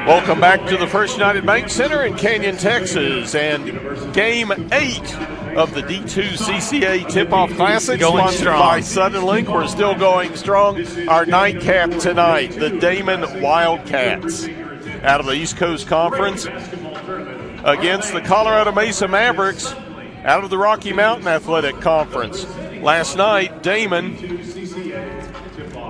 Welcome back to the First United Bank Center in Canyon, Texas, and Game 8 of the D2CCA Tipoff Classic, sponsored by Suddenlink. We're still going strong. Our nightcap tonight, the Daemen Wildcats, out of the East Coast Conference, against the Colorado Mesa Mavericks, out of the Rocky Mountain Athletic Conference. Last night, Daemen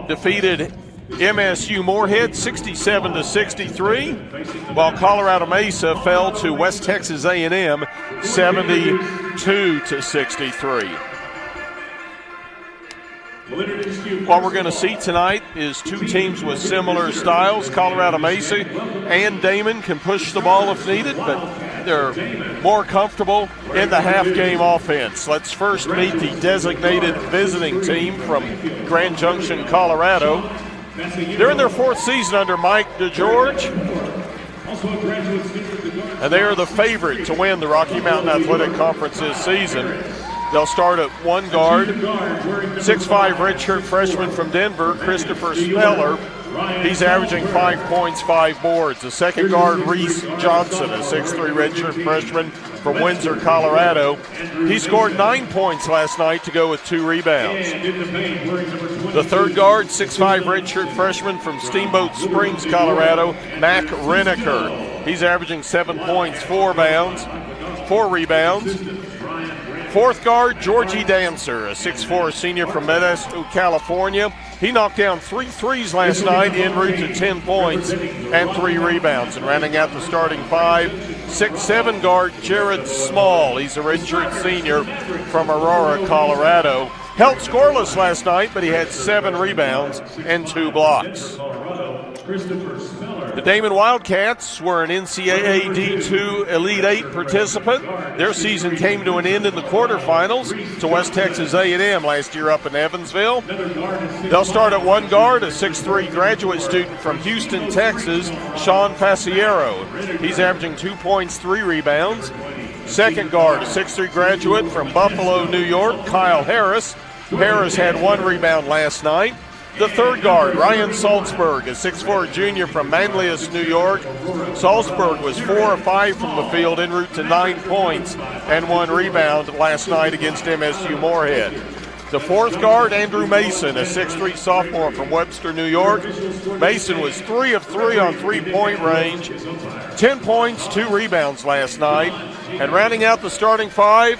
defeated MSU Moorhead 67-63, while Colorado Mesa fell to West Texas A&M 72-63. What we're going to see tonight is two teams with similar styles. Colorado Mesa and Daemen can push the ball if needed, but they're more comfortable in the half-game offense. Let's first meet the designated visiting team from Grand Junction, Colorado. They're in their fourth season under Mike DeGeorge, and they are the favorite to win the Rocky Mountain Athletic Conference this season. They'll start at one guard, 6'5" redshirt freshman from Denver, Christopher Speller. He's averaging 5 points, 5 boards. The second guard, Reese Johnson, a 6'3" redshirt freshman from Windsor, Colorado. He scored 9 points last night to go with 2 rebounds. The third guard, 6'5" redshirt freshman from Steamboat Springs, Colorado, Mac Reneker. He's averaging 7 points, 4 rebounds. Fourth guard, Georgie Dancer, a 6'4" senior from Modesto, California. He knocked down 3 threes last night, en route to 10 points and 3 rebounds. And rounding out the starting 5, 6'7" guard, Jared Small. He's a redshirt senior from Aurora, Colorado. Held scoreless last night, but he had 7 rebounds and 2 blocks. The Daemen Wildcats were an NCAA D2 Elite 8 participant. Their season came to an end in the quarterfinals to West Texas A&M last year up in Evansville. They'll start at one guard, a 6'3" graduate student from Houston, Texas, Sean Faciero. He's averaging 2 points, 3 rebounds. Second guard, a 6'3" graduate from Buffalo, New York, Kyle Harris. Harris had 1 rebound last night. The third guard, Ryan Salzberg, a 6'4" junior from Manlius, New York. Salzberg was 4 of 5 from the field, en route to 9 points and 1 rebound last night against MSU Moorhead. The fourth guard, Andrew Mason, a 6'3" sophomore from Webster, New York. Mason was 3 of 3 on three-point range, 10 points, 2 rebounds last night. And rounding out the starting 5,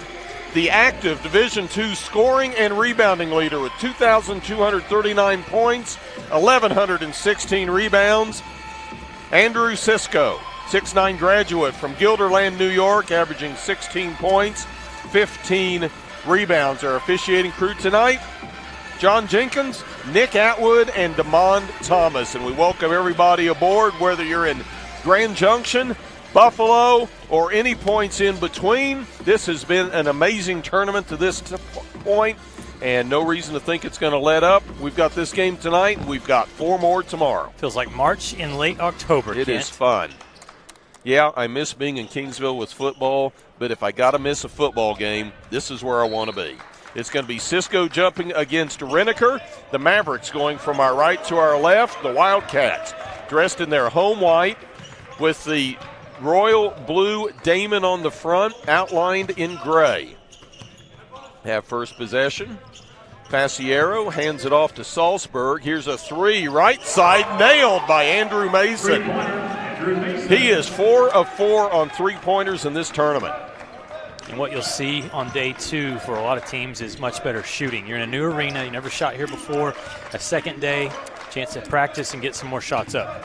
the active Division II scoring and rebounding leader with 2,239 points, 1,116 rebounds, Andrew Sisko, 6'9" graduate from Guilderland, New York, averaging 16 points, 15 rebounds. Our officiating crew tonight, John Jenkins, Nick Atwood, and DeMond Thomas. And we welcome everybody aboard, whether you're in Grand Junction, Buffalo, or any points in between. This has been an amazing tournament to this point, and no reason to think it's going to let up. We've got this game tonight, and we've got 4 more tomorrow. Feels like March in late October, It is fun. Yeah, I miss being in Kingsville with football, but if I got to miss a football game, this is where I want to be. It's going to be Cisco jumping against Reneker. The Mavericks going from our right to our left. The Wildcats dressed in their home white with the royal blue Daemen on the front, outlined in gray. Have first possession. Faciero hands it off to Salzberg. Here's a 3, right side, nailed by Andrew Mason. He is 4 of 4 on three-pointers in this tournament. And what you'll see on day 2 for a lot of teams is much better shooting. You're in a new arena. You never shot here before. A second day, chance to practice and get some more shots up.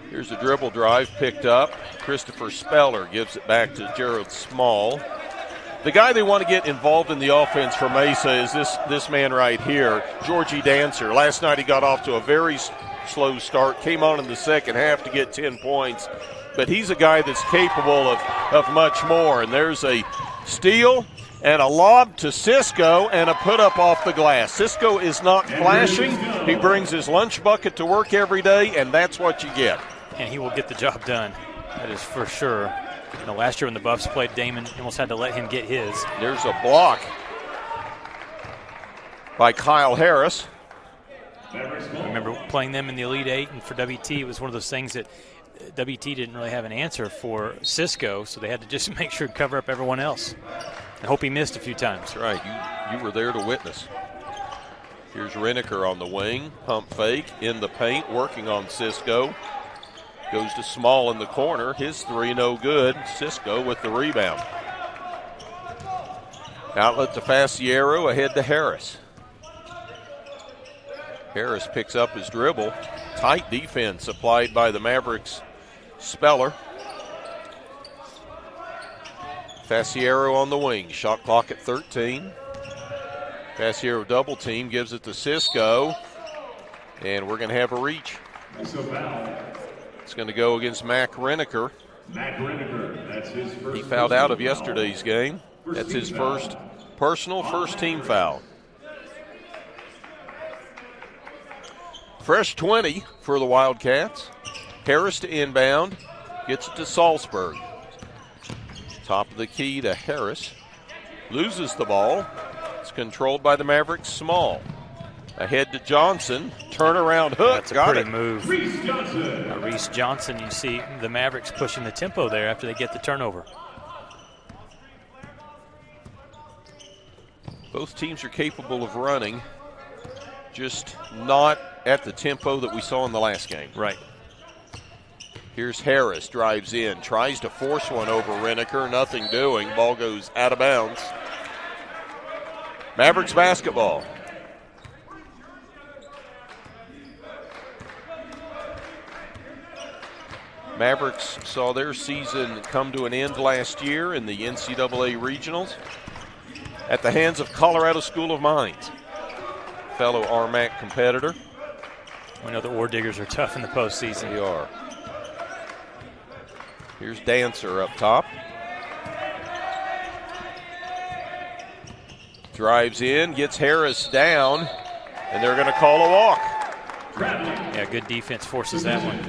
Here's a dribble drive picked up. Christopher Speller gives it back to Jared Small. The guy they want to get involved in the offense for Mesa is this man right here, Georgie Dancer. Last night he got off to a very slow start, came on in the second half to get 10 points. But he's a guy that's capable of much more. And there's a steal and a lob to Cisco and a put-up off the glass. Cisco is not flashing. He brings his lunch bucket to work every day, and that's what you get. And he will get the job done. That is for sure. You know, last year when the Buffs played Daemen, almost had to let him get his. There's a block by Kyle Harris. I remember playing them in the Elite Eight, and for WT, it was one of those things that WT didn't really have an answer for Cisco, so they had to just make sure to cover up everyone else. I hope he missed a few times. That's right. You were there to witness. Here's Reneker on the wing. Pump fake in the paint, working on Cisco. Goes to Small in the corner. His three no good. Cisco with the rebound. Outlet to Faciero, ahead to Harris. Harris picks up his dribble. Tight defense applied by the Mavericks Speller. Faciero on the wing. Shot clock at 13. Faciero double team, gives it to Cisco. And we're going to have a reach. It's going to go against Mac Reneker. He fouled out of yesterday's game. That's his first personal first-team foul. Fresh 20 for the Wildcats. Harris to inbound. Gets it to Salzburg. Top of the key to Harris. Loses the ball. It's controlled by the Mavericks Small. Ahead to Johnson. Turnaround hook. That's a pretty move. Reese Johnson, you see the Mavericks pushing the tempo there after they get the turnover. Both teams are capable of running, just not at the tempo that we saw in the last game. Right. Here's Harris, drives in, tries to force one over Reneker, nothing doing. Ball goes out of bounds. Mavericks basketball. Mavericks saw their season come to an end last year in the NCAA Regionals at the hands of Colorado School of Mines, fellow RMAC competitor. We know the Ore Diggers are tough in the postseason. They are. Here's Dancer up top. Drives in, gets Harris down, and they're going to call a walk. Yeah, good defense forces that one.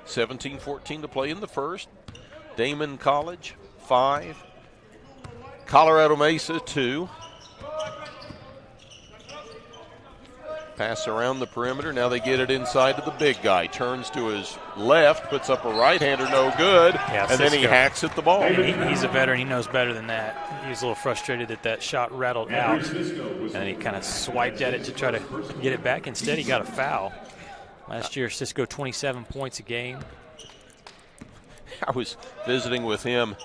17-14 to play in the first. Daemen College, 5. Colorado Mesa, 2. Pass around the perimeter. Now they get it inside to the big guy. Turns to his left, puts up a right-hander, no good. Yeah, and then he hacks at the ball. He's a veteran. He knows better than that. He was a little frustrated that that shot rattled out. And he kind of swiped at it to try to get it back. Instead, he got a foul. Last year, Cisco 27 points a game. I was visiting with him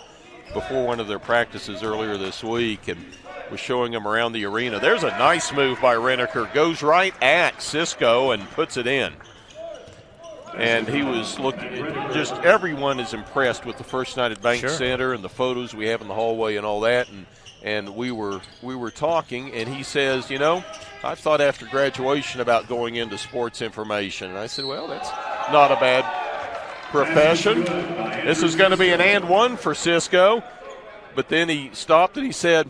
before one of their practices earlier this week and was showing him around the arena. There's a nice move by Reneker. Goes right at Cisco and puts it in. And he was looking, just everyone is impressed with the First United Bank Center and the photos we have in the hallway and all that. And we were talking, and he says, you know, I've thought after graduation about going into sports information. And I said, well, that's not a bad profession. This is going to be an and one for Cisco. But then he stopped and he said,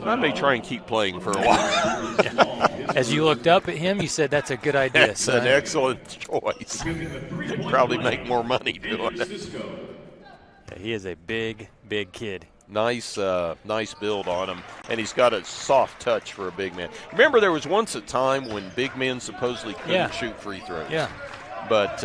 I may try and keep playing for a while. Yeah. As you looked up at him, you said, that's a good idea. That's an excellent choice. Probably make more money doing it. Yeah, he is a big, big kid. Nice build on him, and he's got a soft touch for a big man. Remember, there was once a time when big men supposedly couldn't shoot free throws. Yeah. But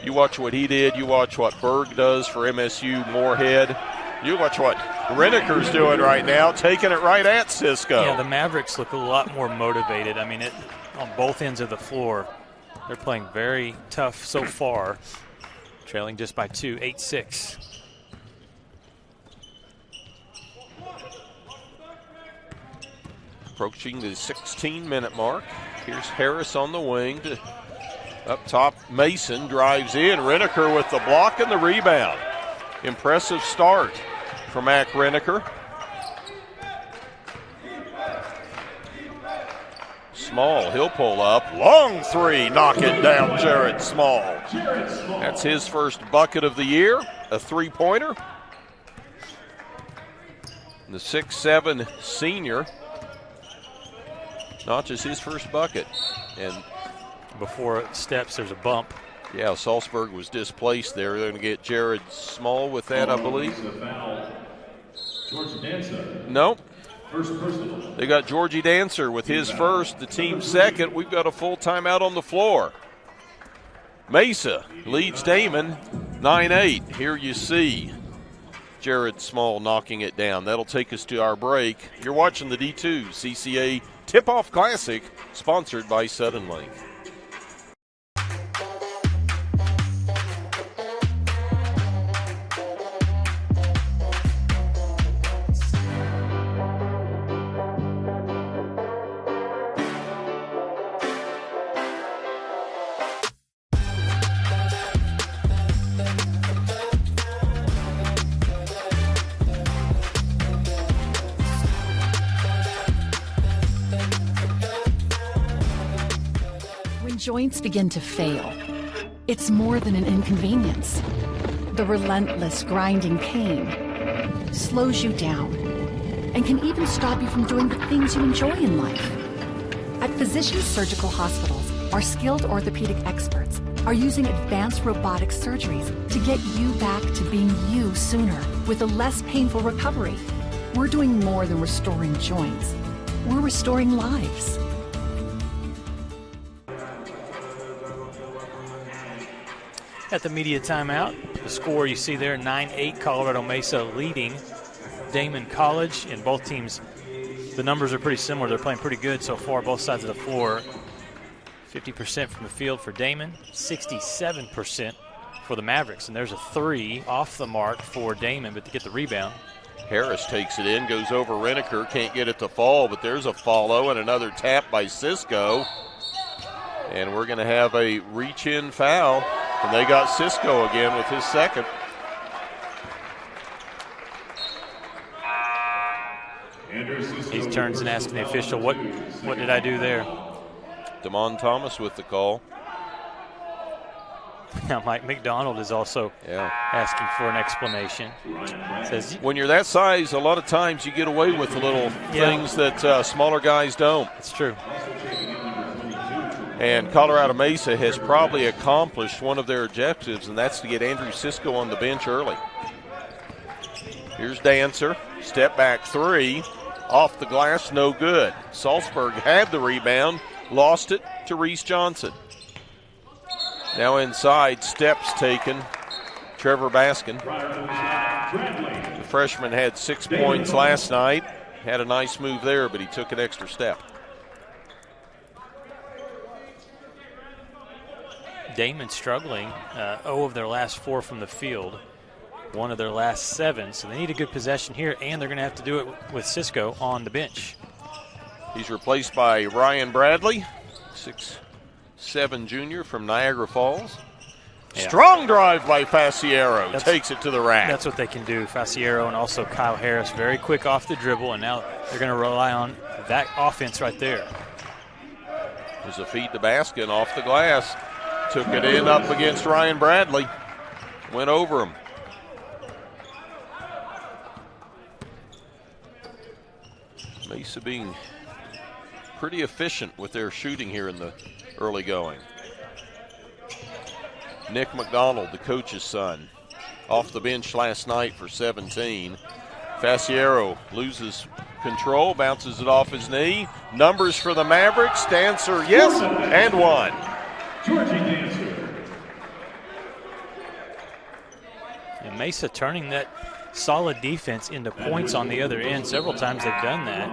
you watch what he did. You watch what Berg does for MSU Moorhead. You watch what Reneker's doing right now, taking it right at Cisco. Yeah, the Mavericks look a lot more motivated. I mean, on both ends of the floor, they're playing very tough so far, trailing just by 2, 8-6. Approaching the 16-minute mark. Here's Harris on the wing. Up top, Mason drives in. Reneker with the block and the rebound. Impressive start for Mac Reneker. Small, he'll pull up. Long three, knock it down, Jared Small. That's his first bucket of the year, a three-pointer. The 6'7" senior notches his first bucket. And before it steps, there's a bump. Yeah, Salzburg was displaced there. They're going to get Jared Small with that, I believe. Nope. They got Georgie Dancer with his first, the team second. We've got a full timeout on the floor. Mesa leads Daemen 9-8. Here you see Jared Small knocking it down. That'll take us to our break. You're watching the D2CCA Tipoff Classic, sponsored by Sudden Link. Joints begin to fail. It's more than an inconvenience. The relentless grinding pain slows you down and can even stop you from doing the things you enjoy in life. At Physicians Surgical Hospitals, our skilled orthopedic experts are using advanced robotic surgeries to get you back to being you sooner with a less painful recovery. We're doing more than restoring joints. We're restoring lives. At the media timeout, the score you see there, 9-8, Colorado Mesa leading Daemen College. And both teams, the numbers are pretty similar. They're playing pretty good so far, both sides of the floor. 50% from the field for Daemen, 67% for the Mavericks. And there's a three off the mark for Daemen, but to get the rebound. Harris takes it in, goes over Reneker, can't get it to fall, but there's a follow and another tap by Cisco. And we're going to have a reach-in foul. And they got Cisco again with his second. He turns and asks the official, what did I do there? Damon Thomas with the call. Now Mike McDonald is also asking for an explanation. Says, when you're that size, a lot of times you get away with the little things that smaller guys don't. It's true. And Colorado Mesa has probably accomplished one of their objectives, and that's to get Andrew Cisco on the bench early. Here's Dancer, step back three, off the glass, no good. Salzburg had the rebound, lost it to Reese Johnson. Now inside, steps taken, Trevor Baskin. The freshman had 6 points last night, had a nice move there, but he took an extra step. Daemen struggling, 0 of their last 4 from the field, 1 of their last 7. So they need a good possession here, and they're going to have to do it with Cisco on the bench. He's replaced by Ryan Bradley, 6'7" junior from Niagara Falls. Yeah. Strong drive by Faciero, takes it to the rack. That's what they can do. Faciero and also Kyle Harris, very quick off the dribble, and now they're going to rely on that offense right there. There's a feed to Baskin off the glass. Took it in up against Ryan Bradley. Went over him. Mesa being pretty efficient with their shooting here in the early going. Nick McDonald, the coach's son, off the bench last night for 17. Faciero loses control, bounces it off his knee. Numbers for the Mavericks. Dancer, yes, and one. And Mesa turning that solid defense into points on the other end. Several times they've done that.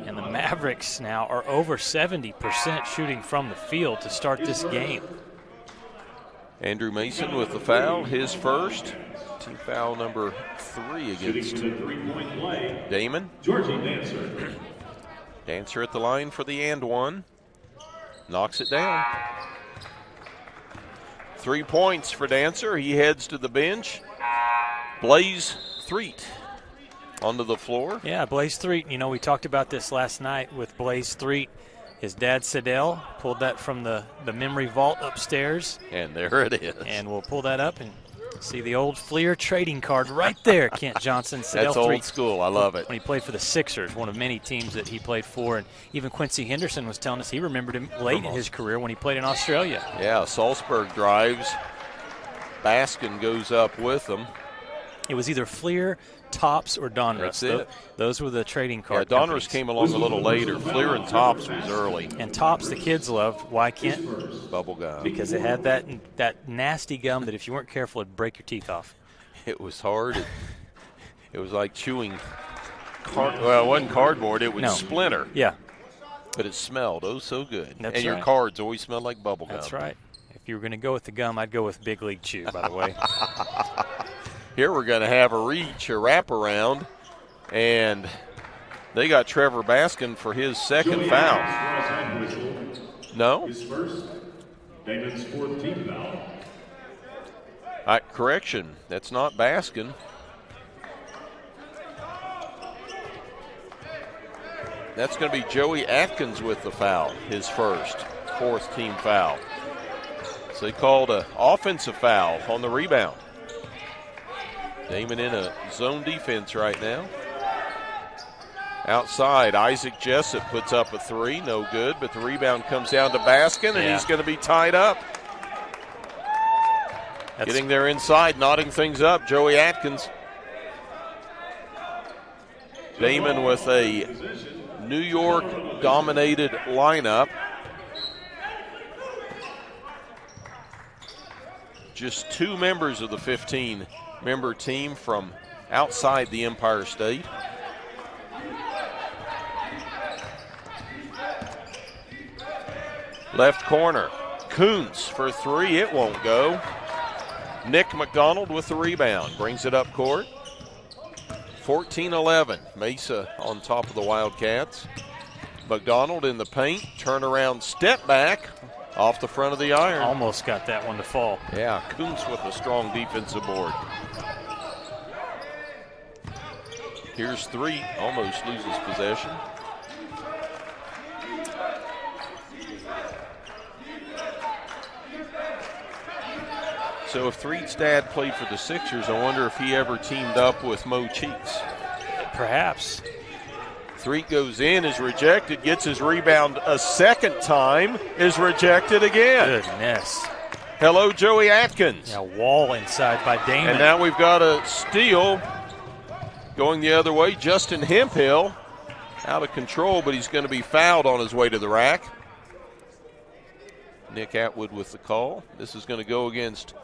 And the Mavericks now are over 70% shooting from the field to start this game. Andrew Mason with the foul, his first. Team foul number 3 against Daemen. Dancer at the line for the and one. Knocks it down. 3 points for Dancer. He heads to the bench. Blaze Threet onto the floor. Yeah, Blaze Threet. You know, we talked about this last night with Blaze Threet. His dad, Sedell, pulled that from the memory vault upstairs. And there it is. And we'll pull that up and See the old Fleer trading card right there, Kent Johnson. That's old school. I love it. When he played for the Sixers, one of many teams that he played for. And even Quincy Henderson was telling us he remembered him late in his career when he played in Australia. Yeah, Salzburg drives. Baskin goes up with them. It was either Fleer, Topps, or Donruss. That's it. Those were the trading card Yeah, Donruss companies. came along a little later. Fleer and Topps was early. And Topps, the kids loved. Why, Kent? Bubble gum. Because it had that nasty gum that if you weren't careful, it'd break your teeth off. It was hard. It was like chewing. Well, it wasn't cardboard. It would splinter. Yeah. But it smelled so good. That's and your right. cards always smelled like bubble gum. That's right. If you were going to go with the gum, I'd go with Big League Chew, by the way. Here we're going to have a wraparound, and they got Trevor Baskin for his second foul. No? His first, Daemen's fourth team foul. Correction, that's not Baskin. That's going to be Joey Atkins with the foul, his fourth team foul. So they called an offensive foul on the rebound. Daemen in a zone defense right now. Outside, Isaac Jessup puts up a three, no good, but the rebound comes down to Baskin, and he's going to be tied up. Getting there inside, knotting things up, Joey Atkins. Daemen with a New York-dominated lineup. Just two members of the 15-member team from outside the Empire State. Left corner, Kuntz for three, it won't go. Nick McDonald with the rebound, brings it up court. 14-11, Mesa on top of the Wildcats. McDonald in the paint, turnaround step back off the front of the iron. Almost got that one to fall. Yeah, Kuntz with a strong defensive board. Here's three, almost loses possession. So if Threed's dad played for the Sixers, I wonder if he ever teamed up with Mo Cheeks. Perhaps. Threed goes in, is rejected, gets his rebound a second time, is rejected again. Goodness. Hello, Joey Atkins. Yeah, wall inside by Daemen. And now we've got a steal going the other way. Justin Hemphill out of control, but he's going to be fouled on his way to the rack. Nick Atwood with the call. This is going to go against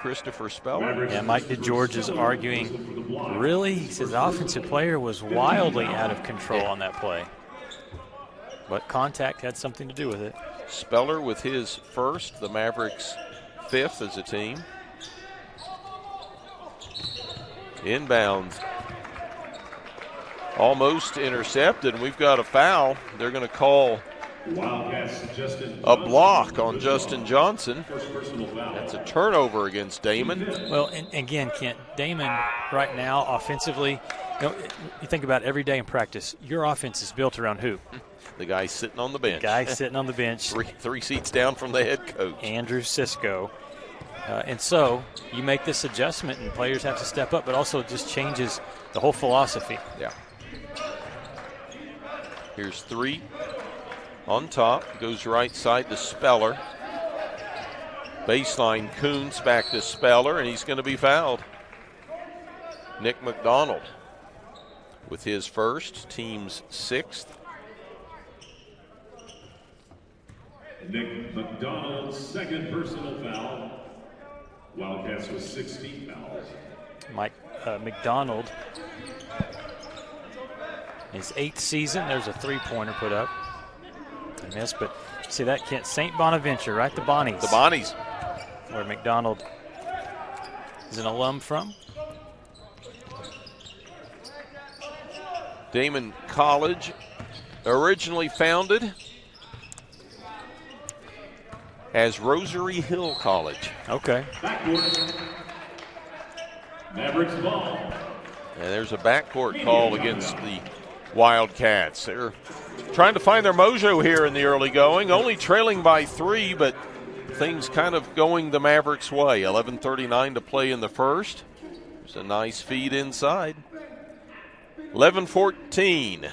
Christopher Speller. Yeah, Mike DeGeorge is arguing, really? He says the offensive player was wildly out of control on that play. But contact had something to do with it. Speller with his first, the Mavericks fifth as a team. Inbound. Almost intercepted. We've got a foul. They're going to call a block on Justin Johnson. That's a turnover against Daemen. Well, and again, Kent, Daemen right now offensively, you think about every day in practice, your offense is built around who? The guy sitting on the bench. Sitting on the bench. Three seats down from the head coach. Andrew Cisco. And so you make this adjustment and players have to step up, but also it just changes the whole philosophy. Yeah. Here's three. On top, goes right side to Speller. Baseline, Kuntz back to Speller, and he's going to be fouled. Nick McDonald with his first, team's sixth. Nick McDonald's second personal foul. Wildcats with 16 fouls. Mike McDonald, his 8th season. There's a three-pointer put up. I missed, but see that, Kent? St. Bonaventure, right? The Bonnies. The Bonnies. Where McDonald is an alum from. Daemen College, originally founded as Rosary Hill College. Okay. Mavericks ball. And there's a backcourt call against the Wildcats. They're trying to find their mojo here in the early going, only trailing by 3, but things kind of going the Mavericks' way. 11:39 to play in the first. There's a nice feed inside. 11-14.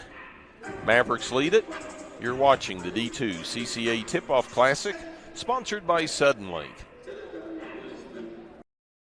Mavericks lead it. You're watching the D2CCA Tipoff Classic, sponsored by Suddenlink.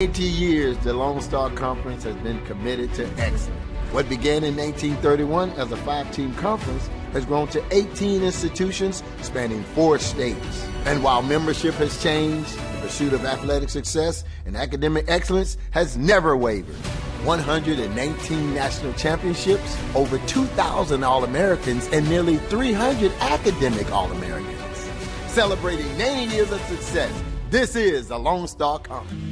80 years, the Lone Star Conference has been committed to excellence. What began in 1931 as a 5-team conference has grown to 18 institutions spanning 4 states. And while membership has changed, the pursuit of athletic success and academic excellence has never wavered. 119 national championships, over 2,000 All-Americans, and nearly 300 academic All-Americans. Celebrating 90 years of success, this is the Lone Star Conference.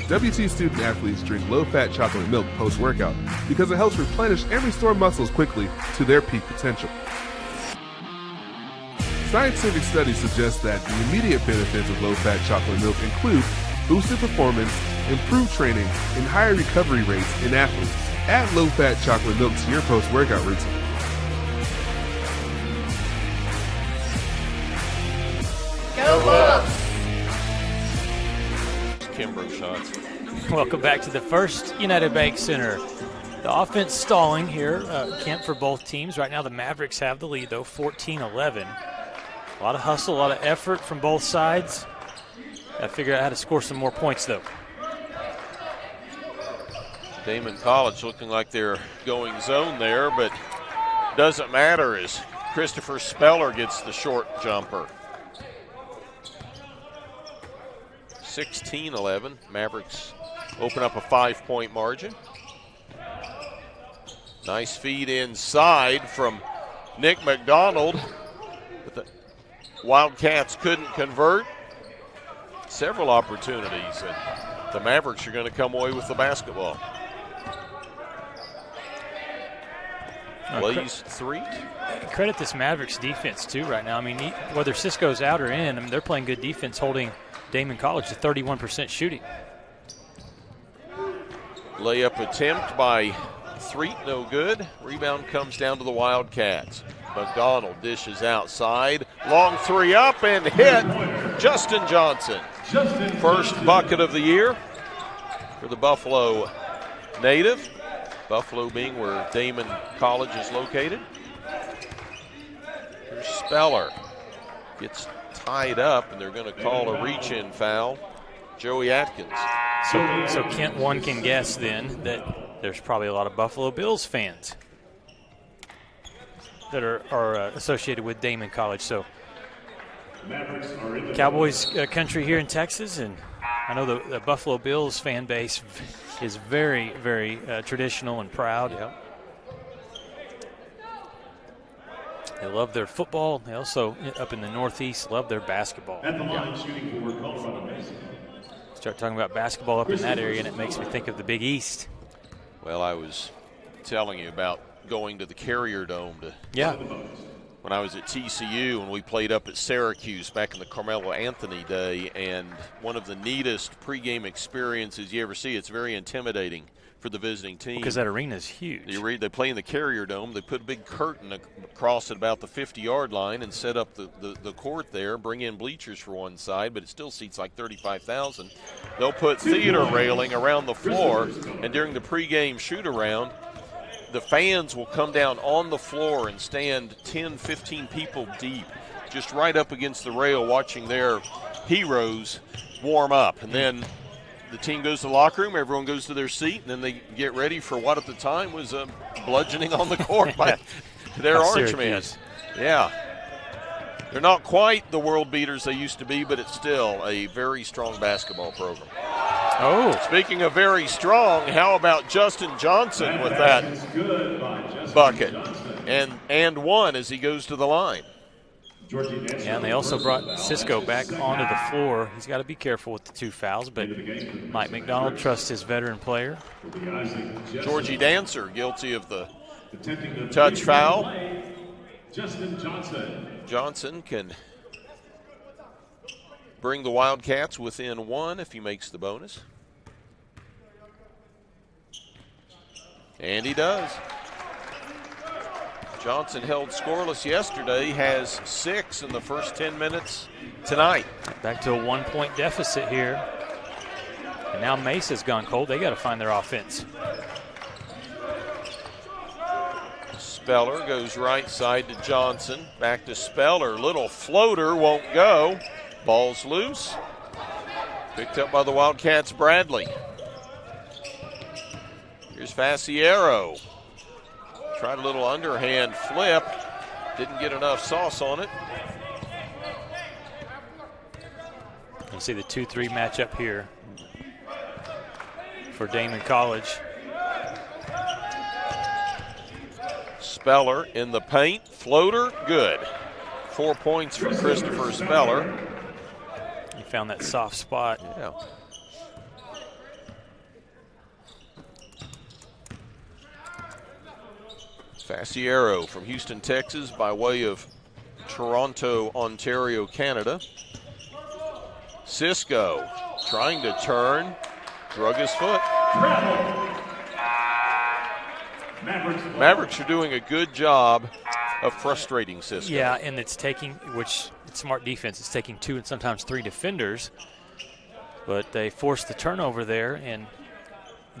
WT student athletes drink low-fat chocolate milk post-workout because it helps replenish and restore muscles quickly to their peak potential. Scientific studies suggest that the immediate benefits of low-fat chocolate milk include boosted performance, improved training, and higher recovery rates in athletes. Add low-fat chocolate milk to your post-workout routine. Go Bucks! Kimbrough shots. Welcome back to the First United Bank Center. The offense stalling here, Kent, for both teams. Right now the Mavericks have the lead, though, 14-11. A lot of hustle, a lot of effort from both sides. Got to figure out how to score some more points, though. Daemen College looking like they're going zone there, but doesn't matter as Christopher Speller gets the short jumper. 16-11. Mavericks open up a 5-point margin. Nice feed inside from Nick McDonald, but the Wildcats couldn't convert. Several opportunities, and the Mavericks are going to come away with the basketball. Blaze 3. Credit this Mavericks defense, too, right now. I mean, whether Cisco's out or in, I mean, they're playing good defense, holding Daemen College to 31% shooting. Layup attempt by Threet, no good. Rebound comes down to the Wildcats. McDonald dishes outside. Long 3 up and hit. Justin Johnson. First bucket of the year for the Buffalo native. Buffalo being where Daemen College is located. Here's Speller. Gets tied up, and they're going to call a reach-in foul. Joey Atkins. So Kent, one can guess then that there's probably a lot of Buffalo Bills fans that are associated with Daemen College. So Cowboys country here in Texas, and I know the Buffalo Bills fan base is very, very traditional and proud. Yeah. They love their football. They also, up in the Northeast, love their basketball. At the line, shooting for Colorado Mesa. Start talking about basketball up in that area, and it makes me think of the Big East. Well, I was telling you about going to the Carrier Dome to when I was at TCU, and we played up at Syracuse back in the Carmelo Anthony day, and one of the neatest pregame experiences you ever see. It's very intimidating for the visiting team. Because that arena is huge. They play in the Carrier Dome. They put a big curtain across at about the 50-yard line and set up the court there, bring in bleachers for one side, but it still seats like 35,000. They'll put theater railing around the floor, and during the pregame shoot-around, the fans will come down on the floor and stand 10, 15 people deep, just right up against the rail watching their heroes warm up. And then the team goes to the locker room, everyone goes to their seat, and then they get ready for what at the time was a bludgeoning on the court by their archman. Yeah. They're not quite the world beaters they used to be, but it's still a very strong basketball program. Oh. Speaking of very strong, how about Justin Johnson with that bucket? And one as he goes to the line. Yeah, and they also brought Cisco back onto the floor. He's got to be careful with the 2 fouls, but Mike McDonald trusts his veteran player. Georgie Dancer guilty of the touch foul. Justin Johnson. Johnson can bring the Wildcats within 1 if he makes the bonus. And he does. Johnson held scoreless yesterday, has 6 in the first 10 minutes tonight. Back to a 1-point deficit here. And now Mesa's gone cold. They got to find their offense. Speller goes right side to Johnson. Back to Speller. Little floater won't go. Ball's loose. Picked up by the Wildcats, Bradley. Here's Faciero. Tried a little underhand flip. Didn't get enough sauce on it. You see the 2-3 matchup here for Daemen College. Speller in the paint. Floater, good. 4 points for Christopher Speller. He found that soft spot. Yeah. Faciero from Houston, Texas, by way of Toronto, Ontario, Canada. Cisco trying to turn, drug his foot. Mavericks are doing a good job of frustrating Cisco. Yeah, and it's taking, which it's smart defense, it's taking 2 and sometimes 3 defenders, but they forced the turnover there, and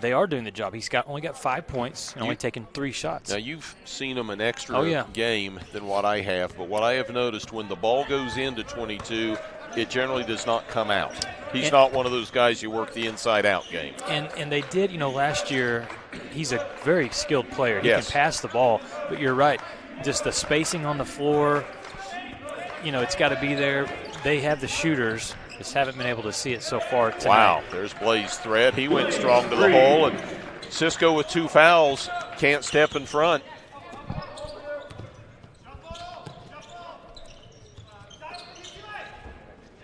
they are doing the job. He's only got 5 points and only taken 3 shots. Now, you've seen him an extra game than what I have, but what I have noticed, when the ball goes into 22, it generally does not come out. He's not one of those guys you work the inside-out game. And they did, last year, he's a very skilled player. He Yes. can pass the ball, but you're right. Just the spacing on the floor, it's got to be there. They have the shooters. Just haven't been able to see it so far tonight. Wow, there's Blaze Thread. He went strong to the hole, and Cisco with 2 fouls can't step in front.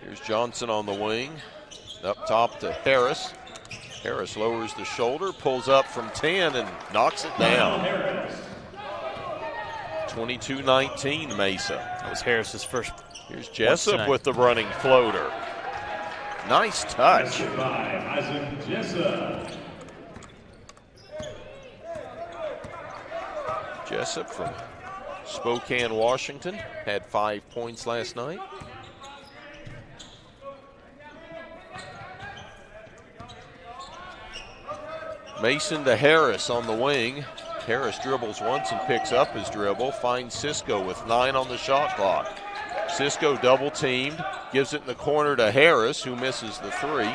Here's Johnson on the wing. Up top to Harris. Harris lowers the shoulder, pulls up from 10, and knocks it down. 22-19 Mesa. That was Harris's first. Here's Jessup with the running floater. Nice touch. Jessup from Spokane, Washington, had 5 points last night. Mason to Harris on the wing. Harris dribbles once and picks up his dribble. Finds Cisco with 9 on the shot clock. Cisco double teamed, gives it in the corner to Harris, who misses the 3.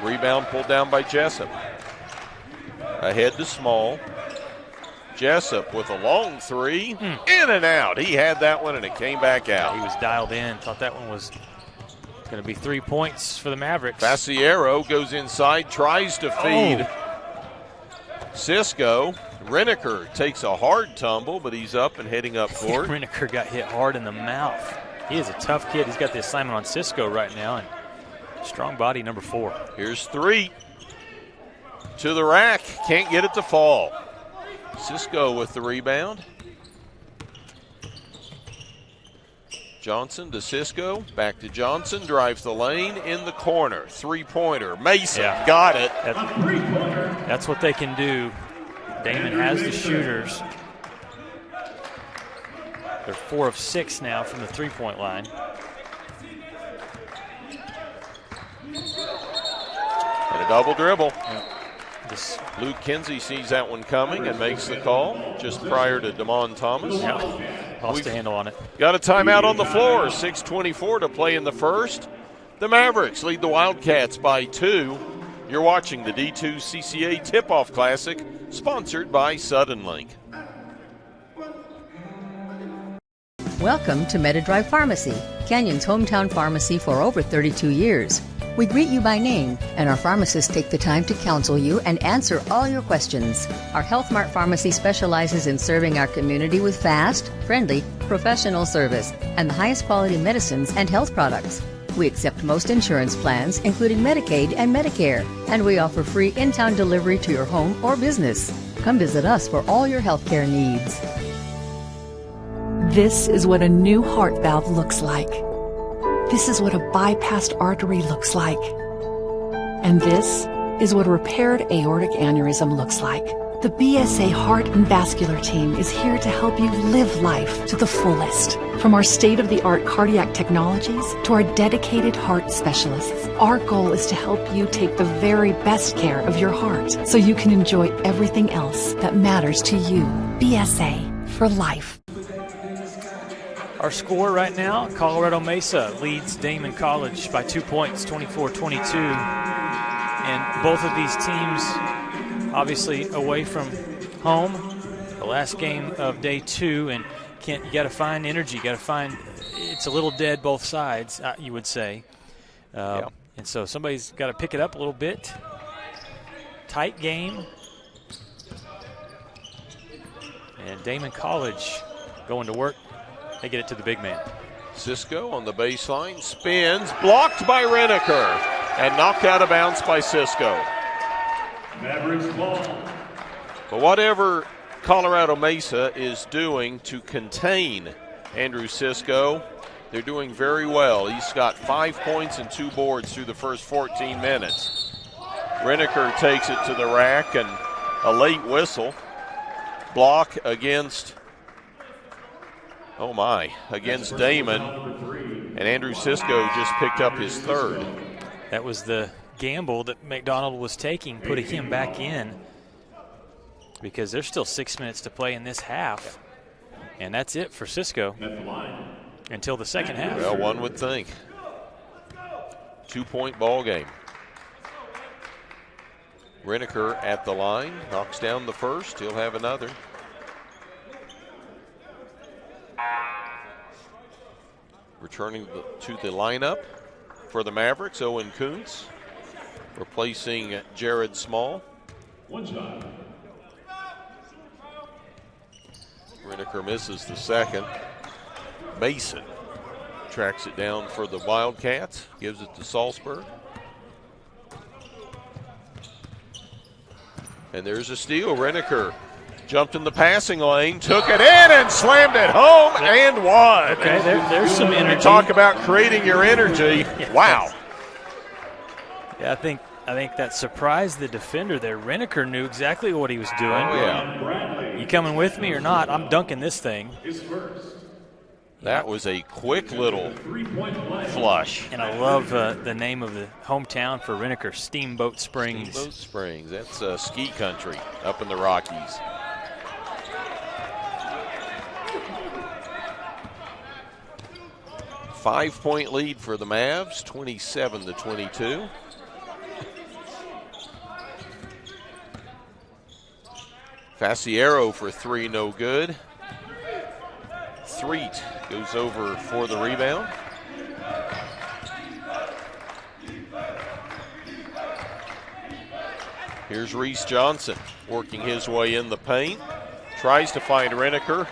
Rebound pulled down by Jessup. Ahead to Small. Jessup with a long 3, in and out. He had that one and it came back out. He was dialed in, thought that one was going to be 3 points for the Mavericks. Faciero goes inside, tries to feed Cisco. Reneker takes a hard tumble, but he's up and heading up court. Reneker got hit hard in the mouth. He is a tough kid. He's got the assignment on Cisco right now, and strong body, number 4. Here's 3. To the rack. Can't get it to fall. Cisco with the rebound. Johnson to Cisco. Back to Johnson. Drives the lane in the corner. 3-pointer. Mesa got it. That's what they can do. Daemen has the shooters. They're 4 of 6 now from the 3-point line. And a double dribble. Luke Kinsey sees that one coming and makes the call just prior to Damon Thomas. Lost a handle on it. Got a timeout on the floor. 6:24 to play in the first. The Mavericks lead the Wildcats by 2. You're watching the D2CCA Tipoff Classic, sponsored by Suddenlink. Welcome to MetaDrive Pharmacy, Canyon's hometown pharmacy for over 32 years. We greet you by name, and our pharmacists take the time to counsel you and answer all your questions. Our Health Mart Pharmacy specializes in serving our community with fast, friendly, professional service and the highest quality medicines and health products. We accept most insurance plans, including Medicaid and Medicare, and we offer free in-town delivery to your home or business. Come visit us for all your healthcare needs. This is what a new heart valve looks like. This is what a bypassed artery looks like. And this is what a repaired aortic aneurysm looks like. The BSA Heart and Vascular Team is here to help you live life to the fullest. From our state-of-the-art cardiac technologies to our dedicated heart specialists, our goal is to help you take the very best care of your heart so you can enjoy everything else that matters to you. BSA for life. Our score right now, Colorado Mesa leads Daemen College by 2 points, 24-22. And both of these teams obviously away from home, the last game of day 2, and you got to find energy, it's a little dead both sides, you would say. And so somebody's got to pick it up a little bit. Tight game. And Daemen College going to work. They get it to the big man. Cisco on the baseline, spins, blocked by Reneker, and knocked out of bounds by Cisco. Mavericks ball. But whatever Colorado Mesa is doing to contain Andrew Cisco, they're doing very well. He's got 5 points and 2 boards through the first 14 minutes. Reneker takes it to the rack, and a late whistle. Block against, against Daemen, and Andrew Cisco just picked up his 3rd. That was the gamble that McDonald was taking, putting him back in, because there's still 6 minutes to play in this half, and that's it for Cisco until the second half. Well, one would think. 2-point ball game. Reneker at the line, knocks down the first. He'll have another. Returning to the lineup for the Mavericks, Owen Kuntz, replacing Jared Small. 1 shot. Reneker misses the second. Mason tracks it down for the Wildcats, gives it to Salzburg. And there's a steal. Reneker jumped in the passing lane, took it in, and slammed it home and won. Okay, there's some energy. You talk about creating your energy. Wow. Yeah, I think that surprised the defender there. Reneker knew exactly what he was doing. Oh, yeah. You coming with me or not? I'm dunking this thing. His first. That was a quick little flush. And I love the name of the hometown for Reneker, Steamboat Springs. Steamboat Springs. That's ski country up in the Rockies. Five-point lead for the Mavs, 27-22. Faciero for 3, no good. Threet goes over for the rebound. Here's Reese Johnson working his way in the paint. Tries to find Reneker.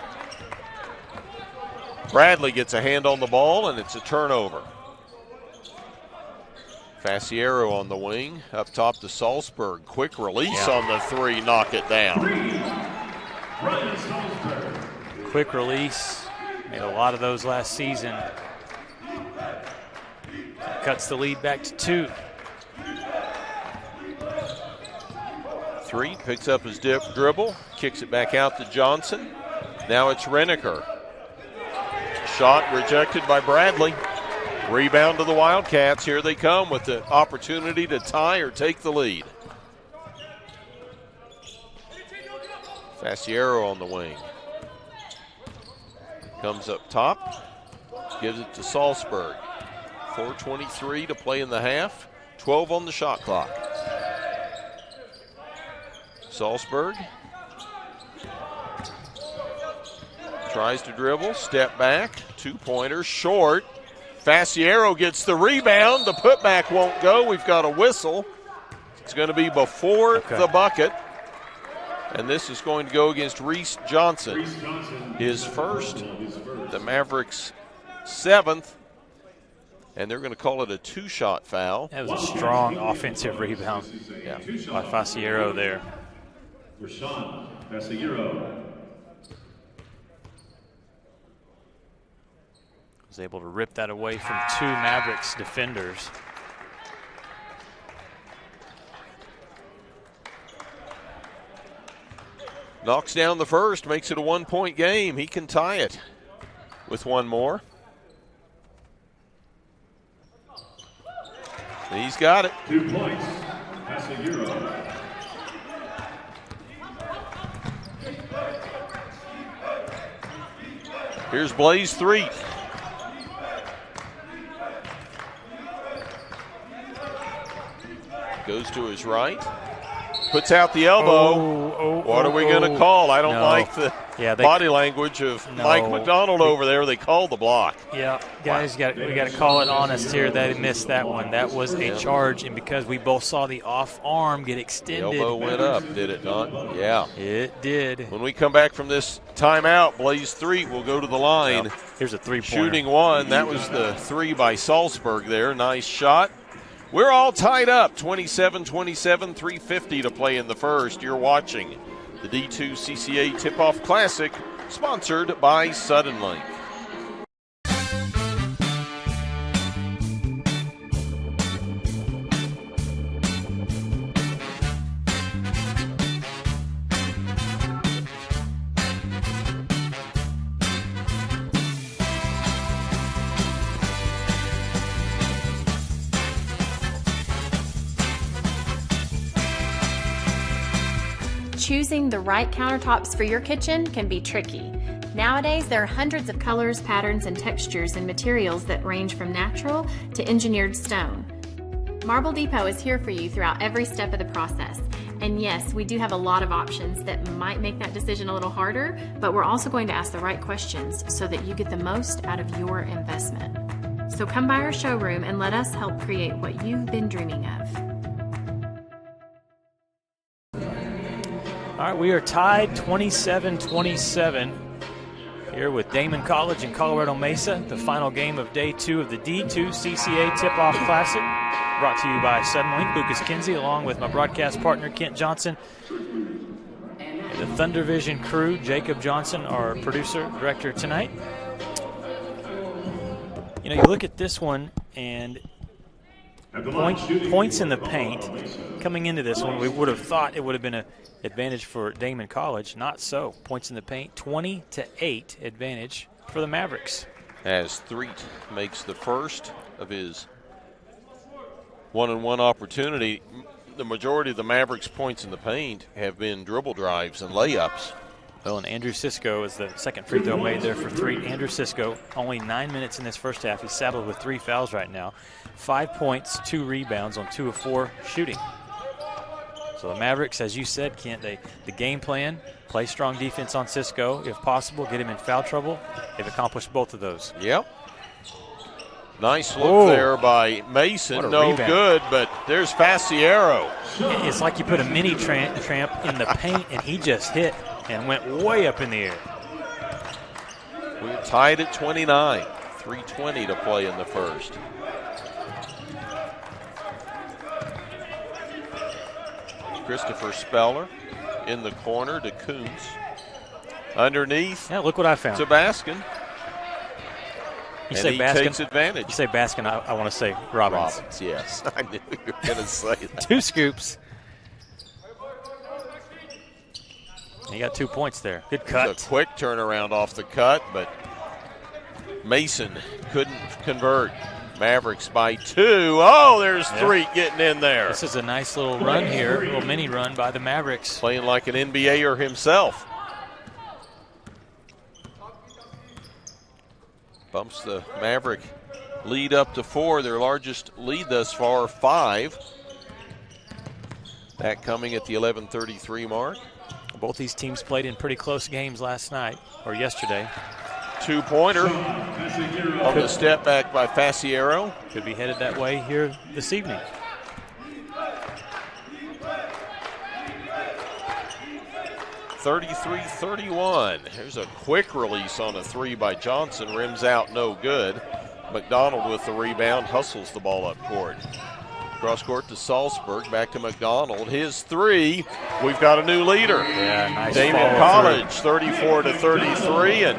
Bradley gets a hand on the ball, and it's a turnover. Faciero on the wing, up top to Salzburg. Quick release on the 3, knock it down. Quick release. Made a lot of those last season. Cuts the lead back to 2. 3 picks up his dribble, kicks it back out to Johnson. Now it's Reneker. Shot rejected by Bradley. Rebound to the Wildcats. Here they come with the opportunity to tie or take the lead. Faciero on the wing. Comes up top, gives it to Salzburg. 4:23 to play in the half, 12 on the shot clock. Salzburg tries to dribble, step back, 2-pointer, short. Faciero gets the rebound, the putback won't go. We've got a whistle. It's going to be before the bucket. And this is going to go against Reese Johnson. His first, the Mavericks' 7th, and they're going to call it a 2-shot foul. That was a strong offensive rebound by Faciero there. Rashawn Faciero. Was able to rip that away from 2 Mavericks defenders. Knocks down the first, makes it a 1-point game. He can tie it with one more. He's got it. 2 points. Pasiguero. Here's Blaze Threet. Goes to his right. Puts out the elbow. What are we going to call? I don't like the body language of Mike McDonald over there. They called the block. Yeah, guys, we got to call it honest here. They missed that one. That was a charge, and because we both saw the off arm get extended. The elbow went up, did it not? Yeah. It did. When we come back from this timeout, Blaze Threet will go to the line. Well, here's a three-pointer. Shooting one. That was the 3 by Salzburg there. Nice shot. We're all tied up, 27-27, 3:50 to play in the first. You're watching the D2CCA Tipoff Classic, sponsored by Suddenlink. Choosing the right countertops for your kitchen can be tricky. Nowadays, there are hundreds of colors, patterns, and textures and materials that range from natural to engineered stone. Marble Depot is here for you throughout every step of the process. And yes, we do have a lot of options that might make that decision a little harder, but we're also going to ask the right questions so that you get the most out of your investment. So come by our showroom and let us help create what you've been dreaming of. All right, we are tied 27-27 here with Daemen College and Colorado Mesa, the final game of day 2 of the D2CCA Tipoff Classic, brought to you by Suddenlink. Lucas Kinsey, along with my broadcast partner, Kent Johnson, and the Thunder Vision crew, Jacob Johnson, our producer, director tonight. You know, you look at this one, and points in the paint. Coming into this one, we would have thought it would have been an advantage for Daemen College. Not so. Points in the paint, 20-8 advantage for the Mavericks. As Threet makes the first of his one-on-one opportunity, the majority of the Mavericks' points in the paint have been dribble drives and layups. Well, and Andrew Sisko is the second free throw made there for Threet. Andrew Sisko, only 9 minutes in this first half. He's saddled with 3 fouls right now. 5 points, 2 rebounds on 2 of 4 shooting. So the Mavericks, as you said, Kent, the game plan, play strong defense on Sisko. If possible, get him in foul trouble. They've accomplished both of those. Yep. Nice look there by Mason. No rebound. Good, but there's Faciero. It's like you put a mini tramp in the paint, and he just hit and went way up in the air. We're tied at 29. 3:20 to play in the first. Christopher Speller in the corner to Coons. Underneath. Yeah, look what I found. To Baskin. You and say he Baskin? takes advantage. You say Baskin, I want to say Robbins. Robbins, yes. I knew you were going to say that. 2 scoops. He got 2 points there. Good cut. It's a quick turnaround off the cut, but Mason couldn't convert. Mavericks by 2. Oh, there's Threet getting in there. This is a nice little run here, a little mini run by the Mavericks. Playing like an NBAer himself. Bumps the Maverick lead up to 4, their largest lead thus far, 5. That coming at the 11:33 mark. Both these teams played in pretty close games last night, or yesterday. 2-pointer on the step back by Faciero. Could be headed that way here this evening. (33-31). There's a quick release on a 3 by Johnson. Rims out, no good. McDonald with the rebound, hustles the ball up court. Cross court to Salzburg, back to McDonald. His 3. We've got a new leader. Yeah, nice. Daemen College, 34-33, and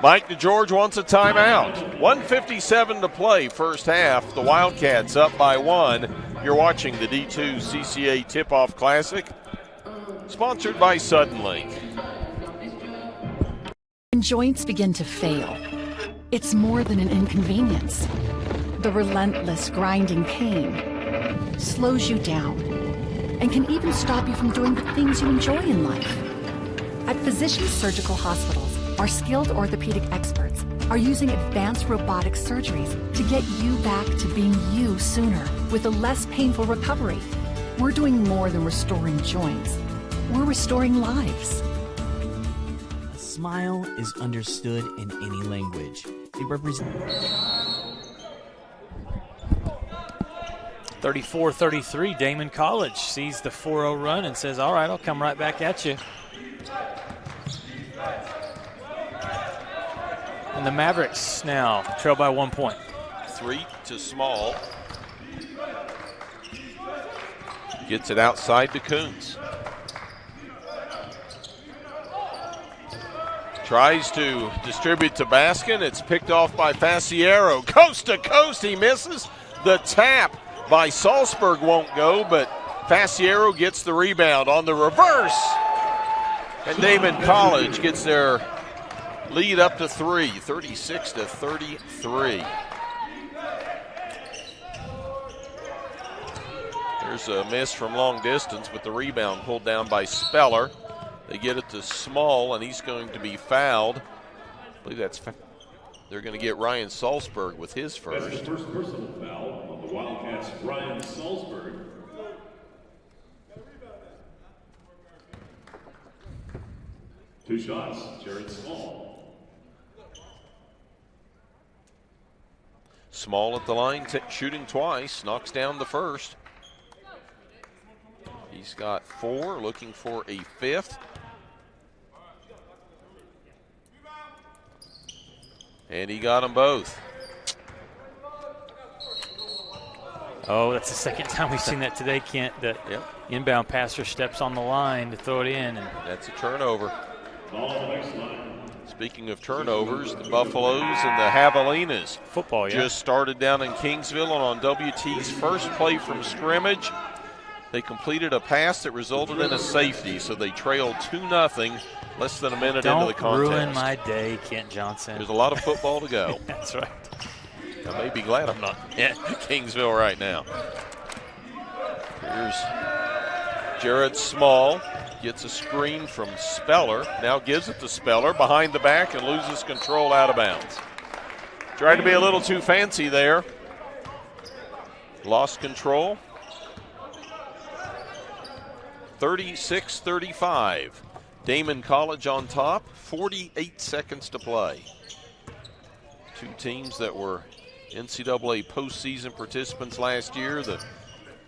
Mike DeGeorge wants a timeout. 1:57 to play, first half. The Wildcats up by 1. You're watching the D2CCA Tipoff Classic. Sponsored by Suddenlink. When joints begin to fail, it's more than an inconvenience. The relentless grinding pain slows you down and can even stop you from doing the things you enjoy in life. At Physicians Surgical Hospitals, our skilled orthopedic experts are using advanced robotic surgeries to get you back to being you sooner with a less painful recovery. We're doing more than restoring joints. We're restoring lives. A smile is understood in any language. It represents 34-33, Daemen College sees the 4-0 run and says, all right, I'll come right back at you. And the Mavericks now trail by 1 point. 3 to Small. Gets it outside to Coons. Tries to distribute to Baskin. It's picked off by Faciero. Coast to coast, he misses. The tap by Salzburg won't go, but Faciero gets the rebound on the reverse. And Daemen College gets their lead up to 3, 36 to 33. There's a miss from long distance, but the rebound pulled down by Speller. They get it to Small, and he's going to be fouled. I believe they're going to get Ryan Salzburg with his first. That's the first personal foul on the Wildcats, Ryan Salzburg. Two shots, Jared Small. Small at the line, shooting twice, knocks down the first. He's got 4, looking for a 5th. And he got them both. Oh, that's the second time we've seen that today, Kent. The inbound passer steps on the line to throw it in. And that's a turnover. Speaking of turnovers, the Buffaloes and the Javelinas football just started down in Kingsville, and on WT's first play from scrimmage, they completed a pass that resulted in a safety, so they trailed 2-0 less than a minute into the contest. Don't ruin my day, Kent Johnson. There's a lot of football to go. That's right. I may be glad I'm not in Kingsville right now. Here's Jared Small. Gets a screen from Speller. Now gives it to Speller behind the back and loses control out of bounds. Tried to be a little too fancy there. Lost control. 36-35. Daemen College on top. 48 seconds to play. Two teams that were NCAA postseason participants last year. The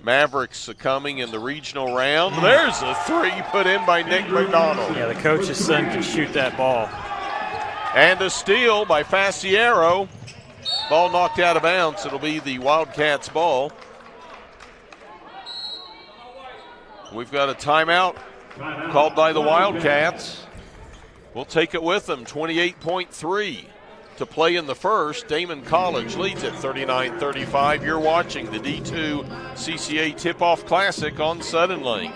Mavericks succumbing in the regional round. There's a 3 put in by Nick McDonald. Yeah, the coach's son can shoot that ball. And a steal by Faciero. Ball knocked out of bounds. It'll be the Wildcats' ball. We've got a timeout called by the Wildcats. We'll take it with them. 28.3 to play in the first. Daemen College leads at 39-35. You're watching the D2CCA Tipoff Classic on Suddenlink.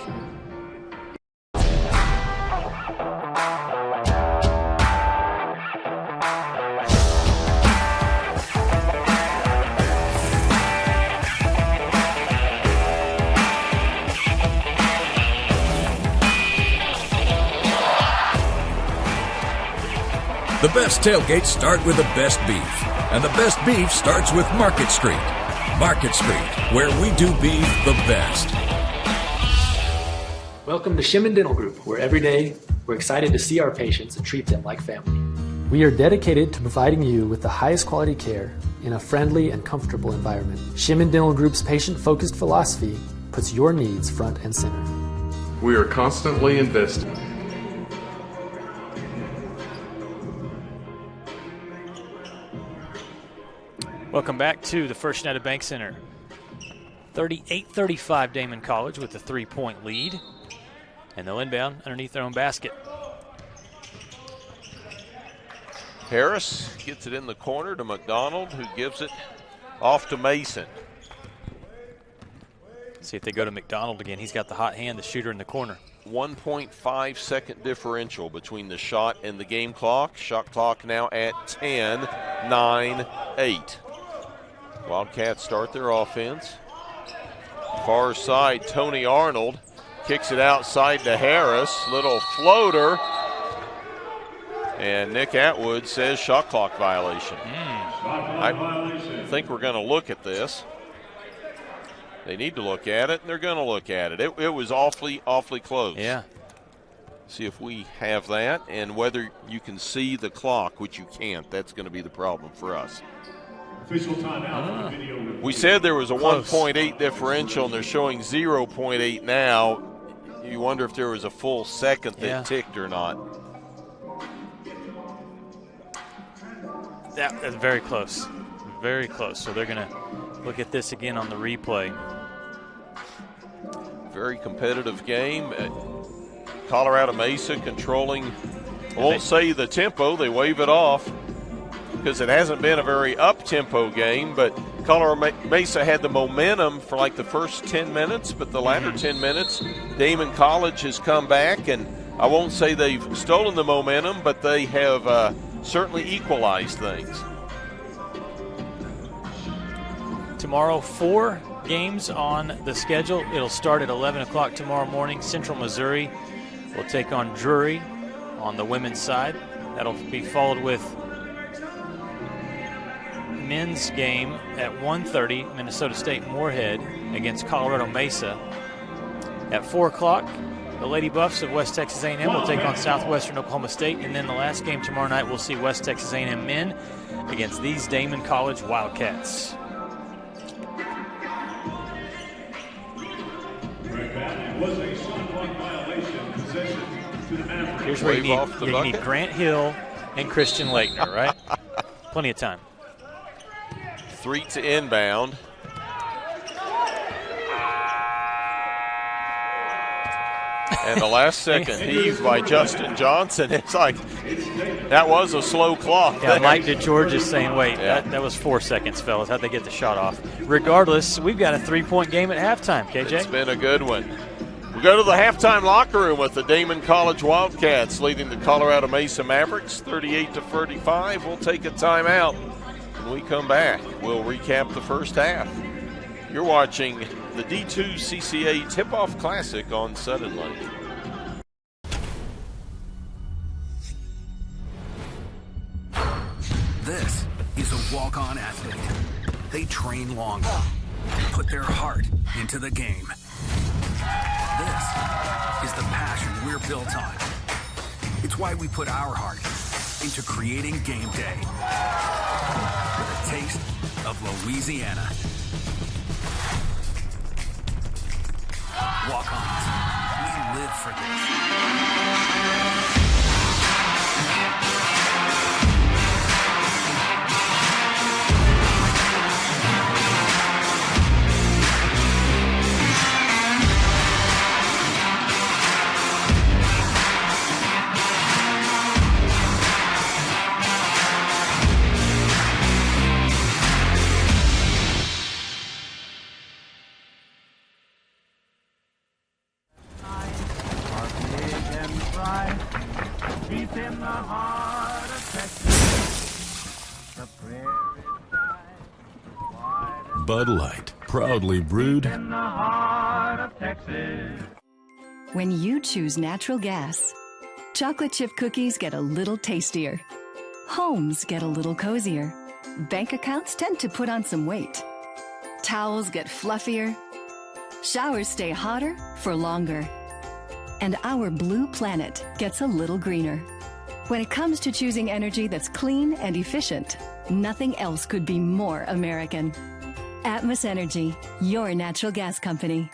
The best tailgates start with the best beef, and the best beef starts with Market Street. Market Street, where we do beef the best. Welcome to Shimon Dental Group, where every day we're excited to see our patients and treat them like family. We are dedicated to providing you with the highest quality care in a friendly and comfortable environment. Shimon Dental Group's patient-focused philosophy puts your needs front and center. We are constantly investing. Welcome back to the First United Bank Center. 38-35 Daemen College with a 3-point lead. And they'll inbound underneath their own basket. Harris gets it in the corner to McDonald, who gives it off to Mason. See if they go to McDonald again. He's got the hot hand, the shooter in the corner. 1.5 second differential between the shot and the game clock. Shot clock now at 10, 9, 8. Wildcats start their offense. Far side, Tony Arnold kicks it outside to Harris. Little floater. And Nick Atwood says shot clock violation. I think we're going to look at this. They need to look at it, and they're going to look at it. It was awfully close. Yeah. See if we have that, and whether you can see the clock, which you can't. That's going to be the problem for us. Official timeout. We said there was a 1.8 differential, and they're showing 0.8 now. You wonder if there was a full second that ticked or not. That's very close. Very close. So they're going to look at this again on the replay. Very competitive game. Colorado Mesa controlling, I won't say the tempo, they wave it off because it hasn't been a very up-tempo game, but Colorado Mesa had the momentum for like the first 10 minutes, but the latter 10 minutes, Daemen College has come back, and I won't say they've stolen the momentum, but they have certainly equalized things. Tomorrow, 4 games on the schedule. It'll start at 11 o'clock tomorrow morning. Central Missouri will take on Drury on the women's side. That'll be followed with men's game at 1:30, Minnesota State Moorhead against Colorado Mesa. At 4 o'clock, the Lady Buffs of West Texas A&M will take on Southwestern Oklahoma State. And then the last game tomorrow night, we'll see West Texas A&M men against these Daemen College Wildcats. Was a shot clock violation, possession to the Mavericks. Here's where you need Grant Hill and Christian Laettner, right? Plenty of time. 3 to inbound. And the last second heave by Justin Johnson. It's like, that was a slow clock. Yeah, Mike DeGeorge is saying, wait, that was 4 seconds, fellas. How'd they get the shot off? Regardless, we've got a 3-point game at halftime, KJ. It's been a good one. We go to the halftime locker room with the Daemen College Wildcats leading the Colorado Mesa Mavericks 38-35. We'll take a timeout. When we come back, we'll recap the first half. You're watching the D2CCA Tipoff Classic on Sudden Lake. This is a walk-on athlete. They train longer, put their heart into the game. This is the passion we're built on. It's why we put our heart into creating game day with a taste of Louisiana. Walk-ons, we live for this. Bud Light, proudly brewed in the heart of Texas. When you choose natural gas, chocolate chip cookies get a little tastier. Homes get a little cozier. Bank accounts tend to put on some weight. Towels get fluffier. Showers stay hotter for longer. And our blue planet gets a little greener. When it comes to choosing energy that's clean and efficient, nothing else could be more American. Atmos Energy, your natural gas company.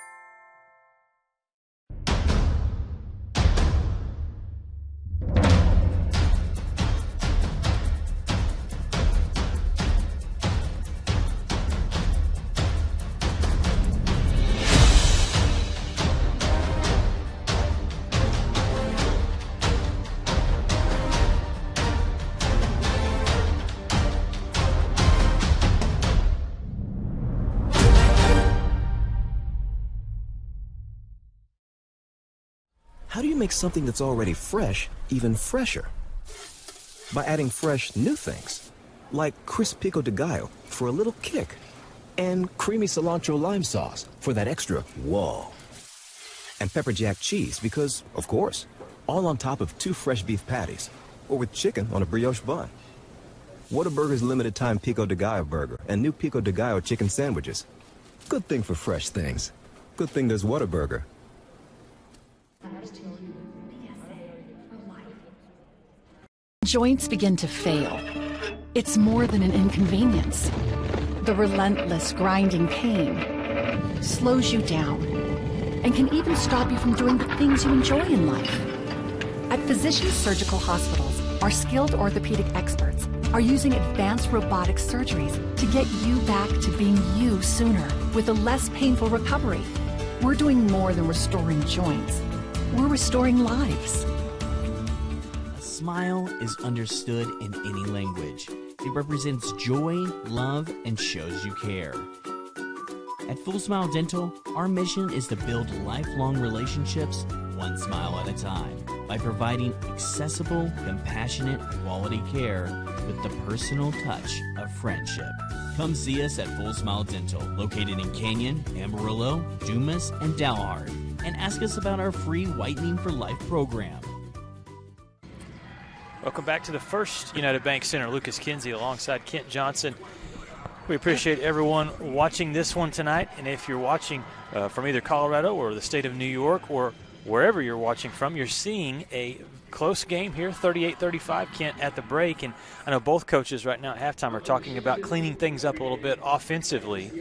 how do you make something that's already fresh even fresher? By adding fresh new things, like crisp pico de gallo for a little kick, and creamy cilantro lime sauce for that extra whoa. And pepper jack cheese because, of course, all on top of 2 fresh beef patties, or with chicken on a brioche bun. Whataburger's limited time pico de gallo burger and new pico de gallo chicken sandwiches. Good thing for fresh things. Good thing there's Whataburger. Joints begin to fail. It's more than an inconvenience. The relentless grinding pain slows you down and can even stop you from doing the things you enjoy in life. At Physicians Surgical Hospitals, our skilled orthopedic experts are using advanced robotic surgeries to get you back to being you sooner with a less painful recovery. We're doing more than restoring joints. We're restoring lives. A smile is understood in any language. It represents joy, love, and shows you care. At Full Smile Dental, our mission is to build lifelong relationships one smile at a time by providing accessible, compassionate, quality care with the personal touch of friendship. Come see us at Full Smile Dental, located in Canyon, Amarillo, Dumas, and Dalhart, and ask us about our free Whitening for Life program. Welcome back to the First United Bank Center. Lucas Kinsey alongside Kent Johnson. We appreciate everyone watching this one tonight, and if you're watching from either Colorado or the state of New York or wherever you're watching from, you're seeing a close game here, 38-35, Kent, at the break. And I know both coaches right now at halftime are talking about cleaning things up a little bit offensively.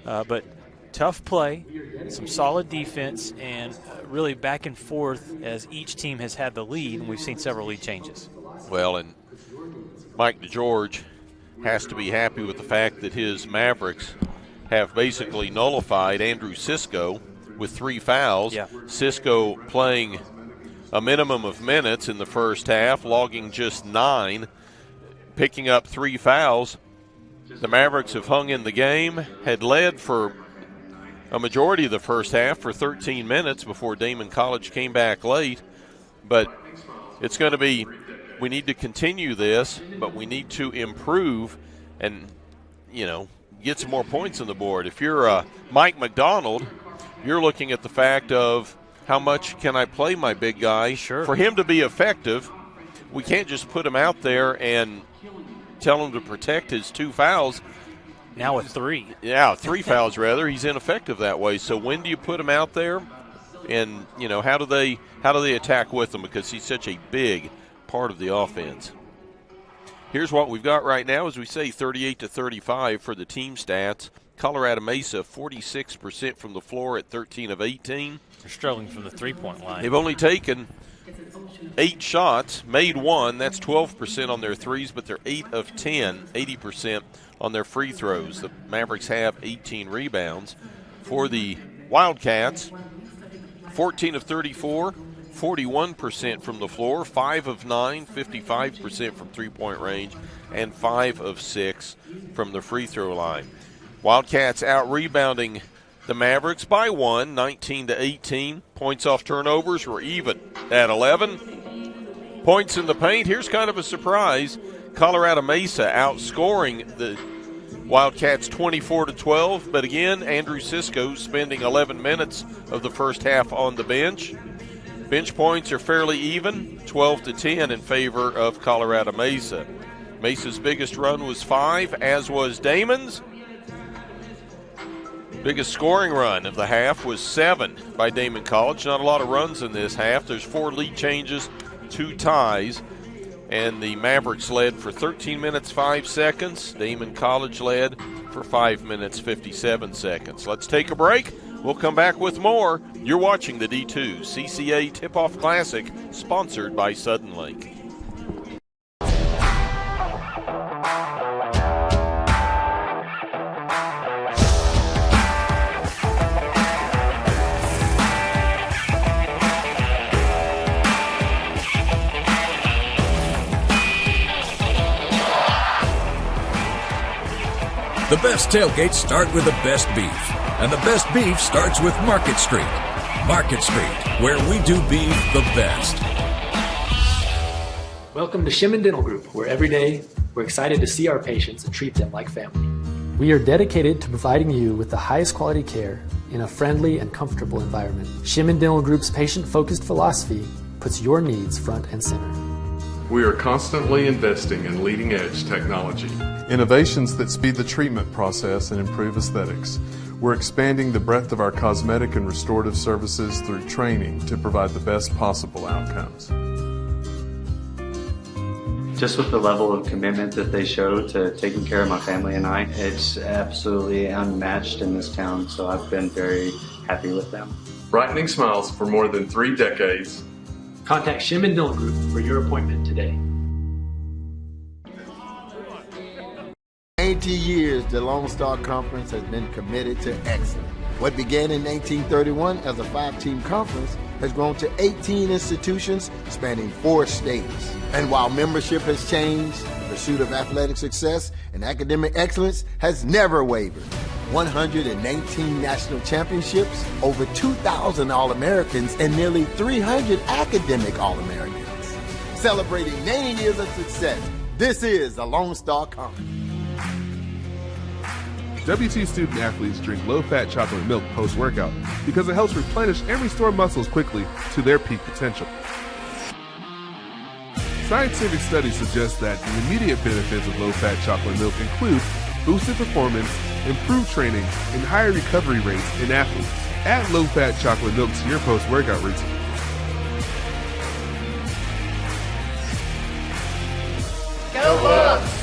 But tough play, some solid defense, and really back and forth as each team has had the lead, and we've seen several lead changes. Well, and Mike DeGeorge has to be happy with the fact that his Mavericks have basically nullified Andrew Cisco with 3 fouls. Yeah. Cisco playing a minimum of minutes in the first half, logging just 9, picking up 3 fouls. The Mavericks have hung in the game, had led for a majority of the first half for 13 minutes before Daemen College came back late. But it's going to be, we need to continue this, but we need to improve and, get some more points on the board. If you're Mike McDonald, you're looking at the fact of how much can I play my big guy. Sure. For him to be effective, we can't just put him out there and tell him to protect his 2 fouls. Now with 3. Yeah, 3 fouls rather. He's ineffective that way. So when do you put him out there? And, how do they attack with him, because he's such a big part of the offense. Here's what we've got right now, as we say, 38-35 for the team stats. Colorado Mesa, 46% from the floor at 13 of 18. They're struggling from the three-point line. They've only taken 8 shots, made 1. That's 12% on their threes, but they're 8 of 10, 80% on their free throws. The Mavericks have 18 rebounds. For the Wildcats, 14 of 34, 41% from the floor, 5 of 9, 55% from three-point range, and 5 of 6 from the free throw line. Wildcats out-rebounding the Mavericks by 1, 19-18. Points off turnovers were even at 11. Points in the paint, here's kind of a surprise. Colorado Mesa outscoring the Wildcats 24-12, but again, Andrew Cisco spending 11 minutes of the first half on the bench. Bench points are fairly even, 12-10 in favor of Colorado Mesa. Mesa's biggest run was 5, as was Daemen's. Biggest scoring run of the half was 7 by Daemen College. Not a lot of runs in this half. There's 4 lead changes, 2 ties, and the Mavericks led for 13 minutes, 5 seconds. Daemen College led for 5 minutes, 57 seconds. Let's take a break. We'll come back with more. You're watching the D2CCA Tipoff Classic, sponsored by Sudden Link. The best tailgates start with the best beef, and the best beef starts with Market Street. Market Street, where we do beef the best. Welcome to Shimin Dental Group, where every day we're excited to see our patients and treat them like family. We are dedicated to providing you with the highest quality care in a friendly and comfortable environment. Shimin Dental Group's patient-focused philosophy puts your needs front and center. We are constantly investing in leading-edge technology. Innovations that speed the treatment process and improve aesthetics. We're expanding the breadth of our cosmetic and restorative services through training to provide the best possible outcomes. Just with the level of commitment that they show to taking care of my family and I, it's absolutely unmatched in this town, so I've been very happy with them. Brightening smiles for more than 3 decades. Contact Shimin Dental Group for your appointment today. 80 years, the Lone Star Conference has been committed to excellence. What began in 1931 as a 5-team conference has grown to 18 institutions spanning 4 states. And while membership has changed, the pursuit of athletic success and academic excellence has never wavered. 119 national championships, over 2,000 All-Americans, and nearly 300 academic All-Americans. Celebrating 90 years of success, this is the Lone Star Conference. WT student athletes drink low-fat chocolate milk post-workout because it helps replenish and restore muscles quickly to their peak potential. Scientific studies suggest that the immediate benefits of low-fat chocolate milk include boosted performance, improved training, and higher recovery rates in athletes. Add low-fat chocolate milk to your post-workout routine. Go Bucks!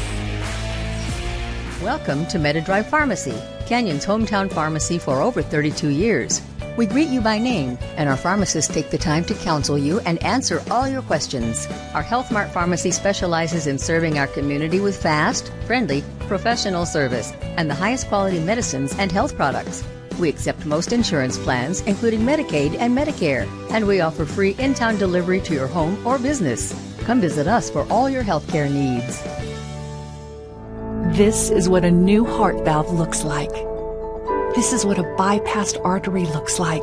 Welcome to MetaDrive Pharmacy, Canyon's hometown pharmacy for over 32 years. We greet you by name, and our pharmacists take the time to counsel you and answer all your questions. Our Health Mart Pharmacy specializes in serving our community with fast, friendly, professional service and the highest quality medicines and health products. We accept most insurance plans, including Medicaid and Medicare, and we offer free in-town delivery to your home or business. Come visit us for all your healthcare needs. This is what a new heart valve looks like. This is what a bypassed artery looks like.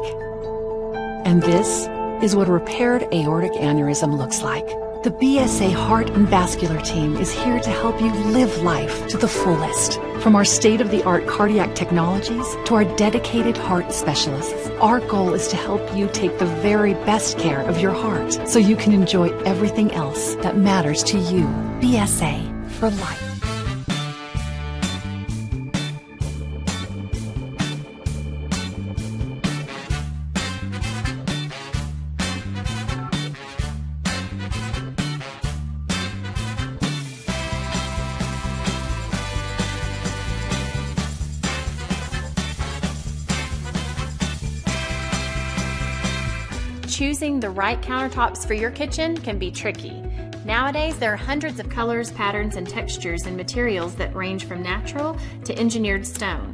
And this is what a repaired aortic aneurysm looks like. The BSA Heart and Vascular Team is here to help you live life to the fullest. From our state-of-the-art cardiac technologies to our dedicated heart specialists, our goal is to help you take the very best care of your heart so you can enjoy everything else that matters to you. BSA for life. Choosing the right countertops for your kitchen can be tricky. Nowadays, there are hundreds of colors, patterns, and textures and materials that range from natural to engineered stone.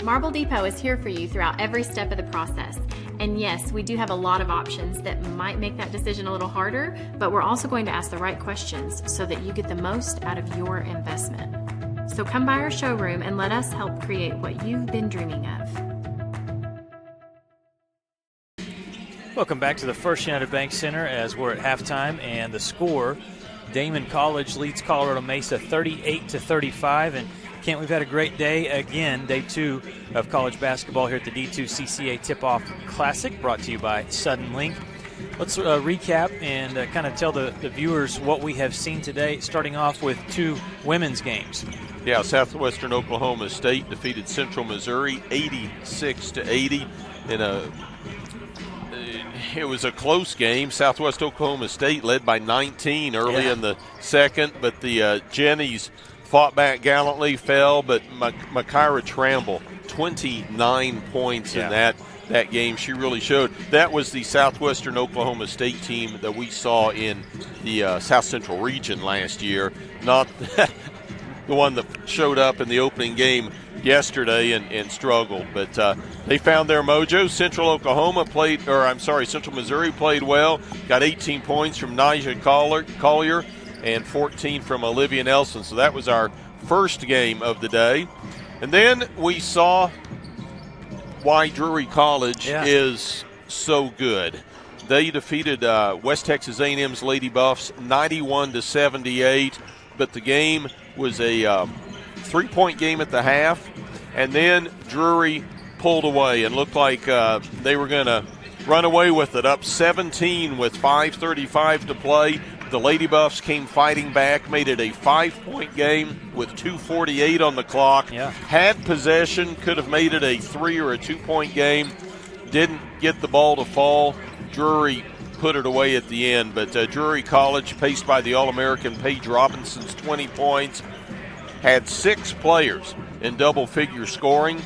Marble Depot is here for you throughout every step of the process. And yes, we do have a lot of options that might make that decision a little harder, but we're also going to ask the right questions so that you get the most out of your investment. So come by our showroom and let us help create what you've been dreaming of. Welcome back to the First United Bank Center as we're at halftime, and the score, Daemen College leads Colorado Mesa 38-35. And Kent, we've had a great day again, day 2 of college basketball here at the D2CCA Tipoff Classic, brought to you by Sudden Link. Let's recap and kind of tell the viewers what we have seen today, starting off with 2 women's games. Yeah, Southwestern Oklahoma State defeated Central Missouri 86-80 in it was a close game. Southwest Oklahoma State led by 19 early in the second, but the Jennies fought back gallantly, fell, but Makira Tramble, 29 points in that game. She really showed. That was the Southwestern Oklahoma State team that we saw in the South Central region last year, not the one that showed up in the opening game yesterday and struggled, but they found their mojo. Central Missouri played well, got 18 points from Nija Collier and 14 from Olivia Nelson. So that was our first game of the day. And then we saw why Drury College is so good. They defeated West Texas A&M's Lady Buffs 91-78, but the game was a 3-point game at the half, and then Drury pulled away and looked like they were going to run away with it, up 17 with 5:35 to play. The Lady Buffs came fighting back, made it a 5-point game with 2:48 on the clock. Yeah. Had possession, could have made it a 3 or a 2-point game. Didn't get the ball to fall. Drury put it away at the end, but Drury College, paced by the All-American Paige Robinson's 20 points, had 6 players in double-figure scoring.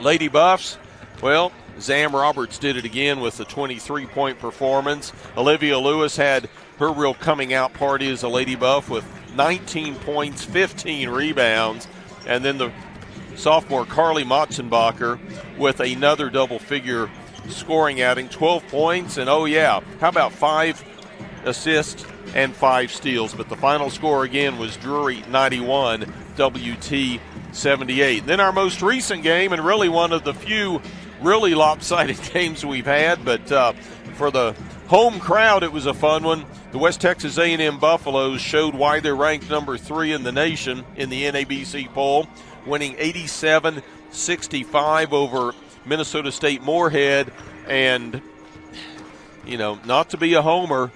Lady Buffs, well, Zam Roberts did it again with a 23-point performance. Olivia Lewis had her real coming-out party as a Lady Buff with 19 points, 15 rebounds. And then the sophomore Carly Motzenbacher with another double-figure scoring outing, 12 points. And, oh, yeah, how about 5 assists and 5 steals? But the final score, again, was Drury 91, WT 78. And then our most recent game, and really one of the few really lopsided games we've had, but for the home crowd, it was a fun one. The West Texas A&M Buffaloes showed why they're ranked number 3 in the nation in the NABC poll, winning 87-65 over Minnesota State Moorhead. And, you know, not to be a homer,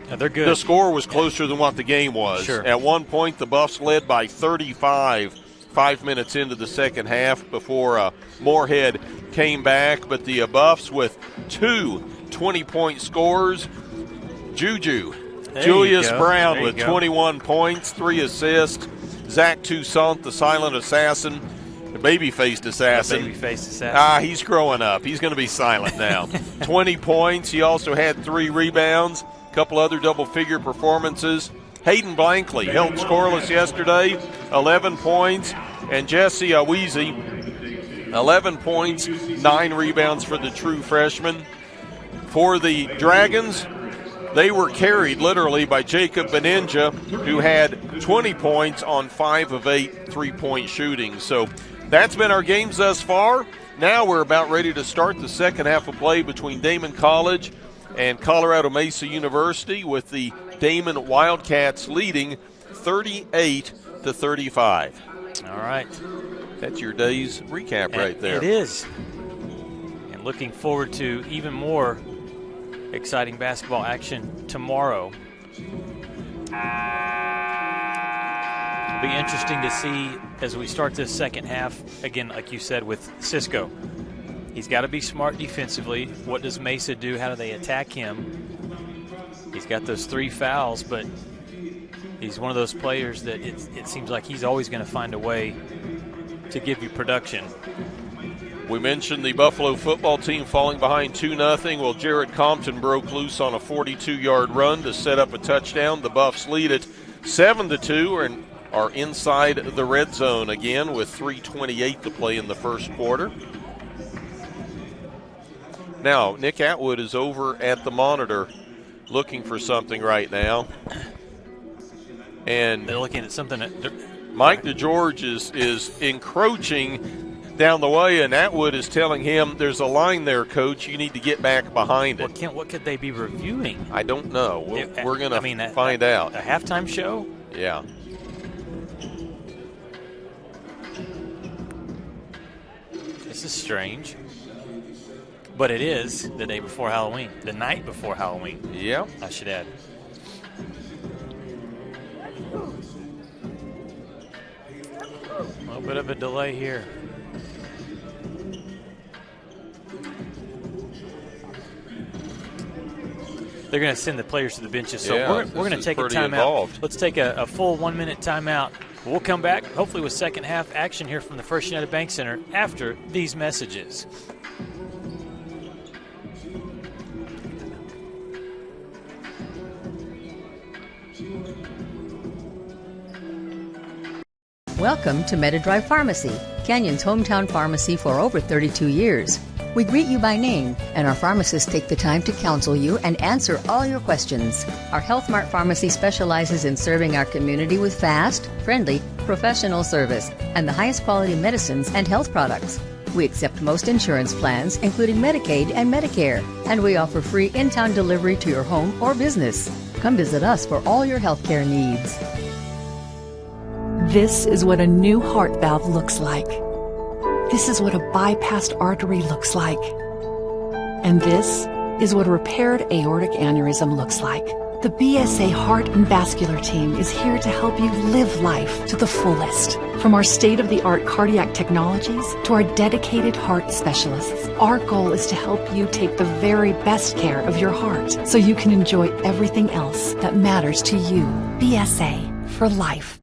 yeah, they're good. The score was closer than what the game was. Sure. At one point, the Buffs led by 35, 5 minutes into the second half before Moorhead came back. But the Buffs with 2 20-point scores. Julius Brown with 21 points, 3 assists. Zach Toussaint, the silent assassin, the baby-faced assassin. He's growing up. He's going to be silent now. 20 points. He also had 3 rebounds, a couple other double-figure performances. Hayden Blankley held scoreless yesterday, 11 points. And Jesse Awizi, 11 points, 9 rebounds for the true freshman. For the Dragons, they were carried literally by Jacob Beninja, who had 20 points on 5 of 8 3-point shooting. So that's been our games thus far. Now we're about ready to start the second half of play between Daemen College and Colorado Mesa University, with the Daemen Wildcats leading 38-35. All right. That's your day's recap right there. It is. And looking forward to even more exciting basketball action tomorrow. It'll be interesting to see as we start this second half, again, like you said, with Cisco. He's got to be smart defensively. What does Mesa do? How do they attack him? He's got those 3 fouls, but he's one of those players that it seems like he's always going to find a way to give you production. We mentioned the Buffalo football team falling behind 2-0. Well, Jared Compton broke loose on a 42-yard run to set up a touchdown. The Buffs lead it 7-2 and are inside the red zone again with 3:28 to play in the first quarter. Now, Nick Atwood is over at the monitor looking for something right now. And they're looking at something. Mike DeGeorge is encroaching down the way, and Atwood is telling him, there's a line there, Coach. You need to get back behind it. Well, Kent, what could they be reviewing? I don't know. We're going to find out. A halftime show? Yeah. This is strange. But it is the day before Halloween. The night before Halloween. Yeah. I should add. A little bit of a delay here. They're going to send the players to the benches, so we're going to take a timeout. Let's take a full 1-minute timeout. We'll come back, hopefully with second half action here from the First United Bank Center after these messages. Welcome to MetaDrive Pharmacy, Canyon's hometown pharmacy for over 32 years. We greet you by name, and our pharmacists take the time to counsel you and answer all your questions. Our Health Mart Pharmacy specializes in serving our community with fast, friendly, professional service and the highest quality medicines and health products. We accept most insurance plans, including Medicaid and Medicare, and we offer free in-town delivery to your home or business. Come visit us for all your healthcare needs. This is what a new heart valve looks like. This is what a bypassed artery looks like. And this is what a repaired aortic aneurysm looks like. The BSA Heart and Vascular Team is here to help you live life to the fullest. From our state-of-the-art cardiac technologies to our dedicated heart specialists, our goal is to help you take the very best care of your heart so you can enjoy everything else that matters to you. BSA for life.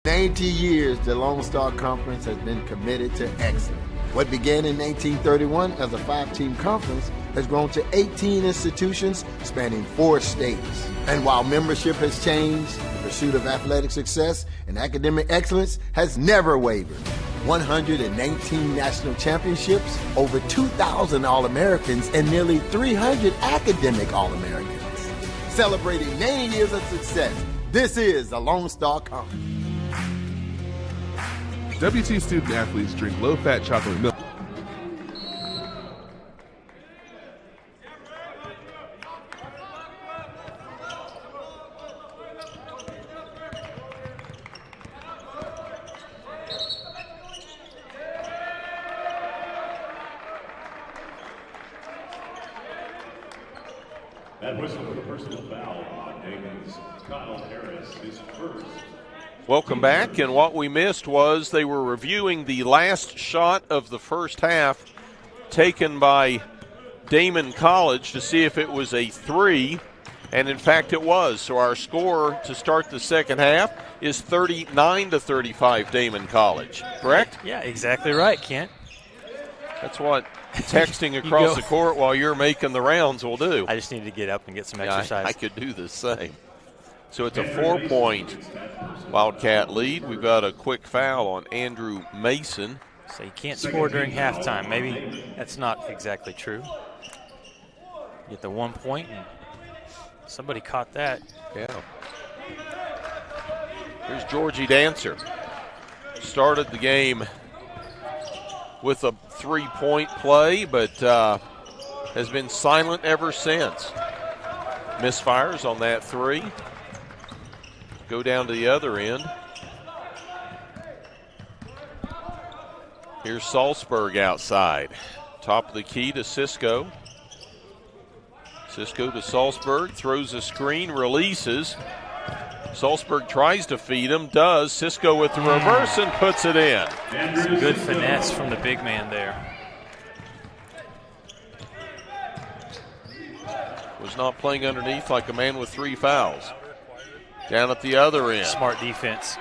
90 years, the Lone Star Conference has been committed to excellence. What began in 1931 as a 5-team conference has grown to 18 institutions spanning 4 states. And while membership has changed, the pursuit of athletic success and academic excellence has never wavered. 119 national championships, over 2,000 All-Americans, and nearly 300 academic All-Americans. Celebrating 90 years of success, this is the Lone Star Conference. WT student athletes drink low-fat chocolate milk. That whistle for the personal foul on Daemen's Kyle Harris is first. Welcome back, and what we missed was they were reviewing the last shot of the first half taken by Daemen College to see if it was a 3, and in fact it was. So our score to start the second half is 39-35 Daemen College, correct? Yeah, exactly right, Kent. That's what texting across the court while you're making the rounds will do. I just need to get up and get some exercise. I could do the same. So it's a 4-point Wildcat lead. We've got a quick foul on Andrew Mason. So you can't score during halftime. Maybe that's not exactly true. Get the 1 point, and somebody caught that. Yeah. Here's Georgie Dancer. Started the game with a 3-point play, but has been silent ever since. Misfires on that 3. Go down to the other end. Here's Salzburg outside. Top of the key to Cisco. Cisco to Salzburg, throws a screen, releases. Salzburg tries to feed him, does. Cisco with the reverse and puts it in. Some good finesse from the big man there. Was not playing underneath like a man with 3 fouls. Down at the other end. Smart defense.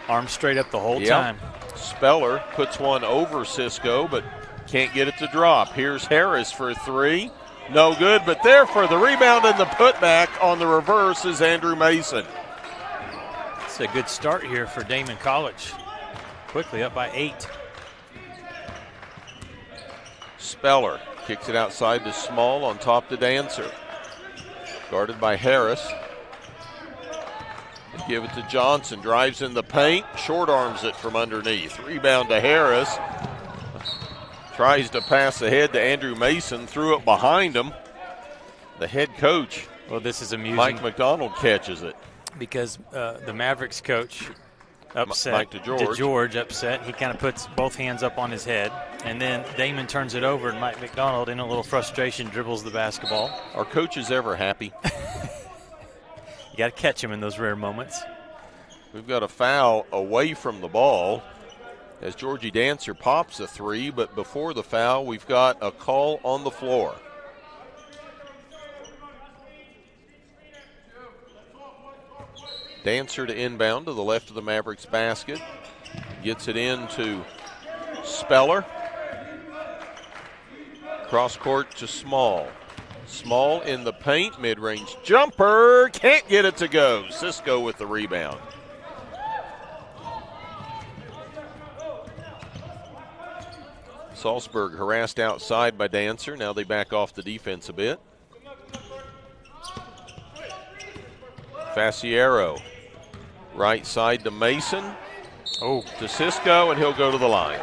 Arms straight up the whole time. Speller puts one over Cisco, but can't get it to drop. Here's Harris for 3. No good, but there for the rebound and the putback on the reverse is Andrew Mason. It's a good start here for Daemen College. Quickly up by 8. Speller kicks it outside to Small, on top to Dancer. Guarded by Harris. They give it to Johnson, drives in the paint, short arms it from underneath. Rebound to Harris. Tries to pass ahead to Andrew Mason, threw it behind him. The head coach, well, this is amusing. Mike McDonald catches it. Because the Mavericks coach upset, Mike DeGeorge upset. He kind of puts both hands up on his head. And then Daemen turns it over, and Mike McDonald, in a little frustration, dribbles the basketball. Are coaches ever happy? You got to catch him in those rare moments. We've got a foul away from the ball as Georgie Dancer pops a 3, but before the foul, we've got a call on the floor. Dancer to inbound to the left of the Mavericks basket. Gets it into Speller. Cross court to Small. Small in the paint, mid-range jumper, can't get it to go. Cisco with the rebound. Salzburg harassed outside by Dancer. Now they back off the defense a bit. Faciero, right side to Mason. To Cisco, and he'll go to the line.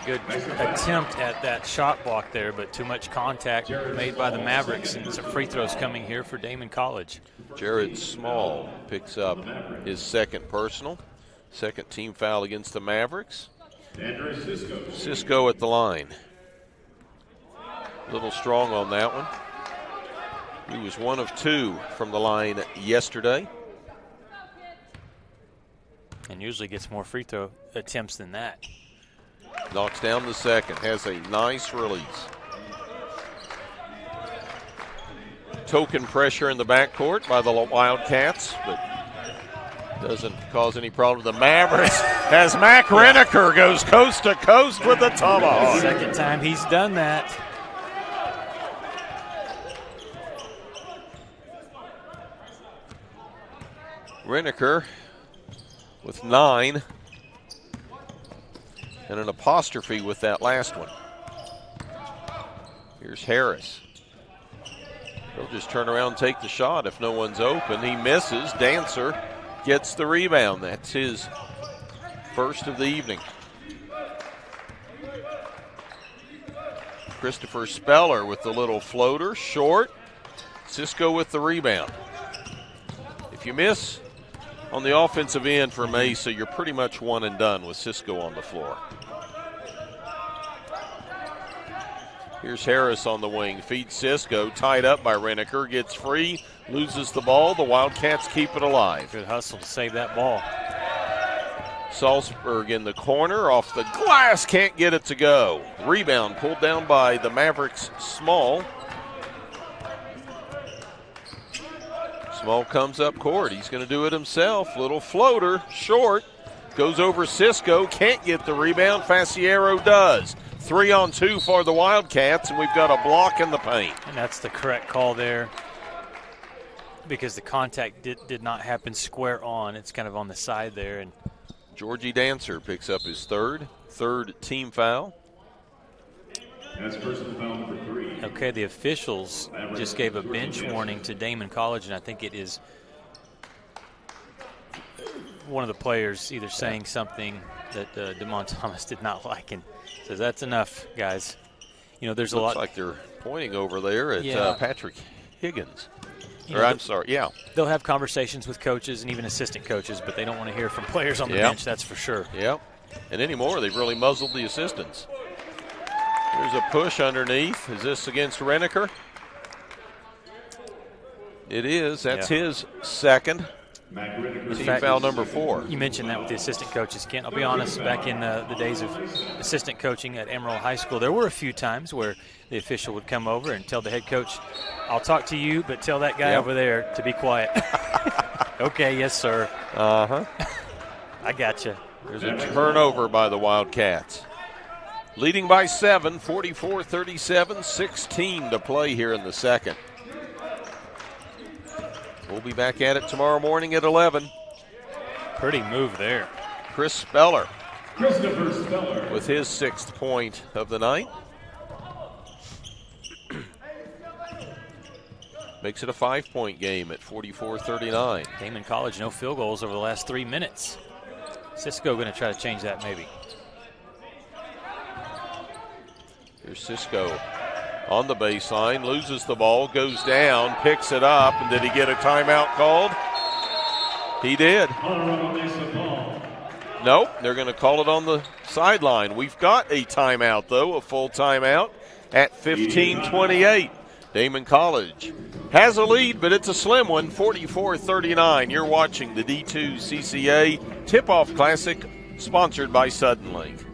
good attempt at that shot block there, but too much contact made by the Mavericks, and some free throws coming here for Daemen College. Jared Small picks up his second personal. Second team foul against the Mavericks. Cisco at the line. A little strong on that one. He was 1 of 2 from the line yesterday. And usually gets more free throw attempts than that. Knocks down the second, has a nice release. Token pressure in the backcourt by the Wildcats, but doesn't cause any problem to the Mavericks as Mac Reneker goes coast to coast with the tomahawk. Second time he's done that. Reneker with 9 and an apostrophe with that last one. Here's Harris. He'll just turn around and take the shot if no one's open. He misses. Dancer gets the rebound. That's his first of the evening. Christopher Speller with the little floater, short. Cisco with the rebound. If you miss on the offensive end for Mesa, you're pretty much one and done with Cisco on the floor. Here's Harris on the wing, feeds Cisco, tied up by Reneker, gets free, loses the ball. The Wildcats keep it alive. Good hustle to save that ball. Salzburg in the corner, off the glass, can't get it to go. Rebound pulled down by the Mavericks' Small. Small comes up court. He's going to do it himself. Little floater, short. Goes over Cisco. Can't get the rebound. Faciero does. 3-on-2 for the Wildcats, and we've got a block in the paint. And that's the correct call there because the contact did not happen square on. It's kind of on the side there. And Georgie Dancer picks up his third team foul. That's personal foul number 3. Okay, the officials just gave a bench warning to Daemen College, and I think it is one of the players either saying something that DeMont Thomas did not like and says, that's enough, guys. You know, there's a lot. Looks like they're pointing over there at Patrick Higgins. They'll have conversations with coaches and even assistant coaches, but they don't want to hear from players on the bench, that's for sure. Yep. And anymore, they've really muzzled the assistants. There's a push underneath. Is this against Reneker? It is. That's his second. Team foul number 4. You mentioned that with the assistant coaches, Kent. I'll be honest, back in the days of assistant coaching at Emerald High School, there were a few times where the official would come over and tell the head coach, I'll talk to you, but tell that guy over there to be quiet. Okay, yes, sir. Uh-huh. I gotcha. There's a turnover by the Wildcats. Leading by 7, 44-37, 16 to play here in the second. We'll be back at it tomorrow morning at 11. Pretty move there. Christopher Speller with his 6th point of the night. Makes it a 5-point game at 44-39. Daemen College, no field goals over the last 3 minutes. Cisco going to try to change that maybe. Here's Cisco on the baseline, loses the ball, goes down, picks it up, and did he get a timeout called? He did. Nope, they're going to call it on the sideline. We've got a timeout, though, a full timeout at 15:28. Daemen College has a lead, but it's a slim one, 44-39. You're watching the D2CCA Tipoff Classic, sponsored by Suddenlink.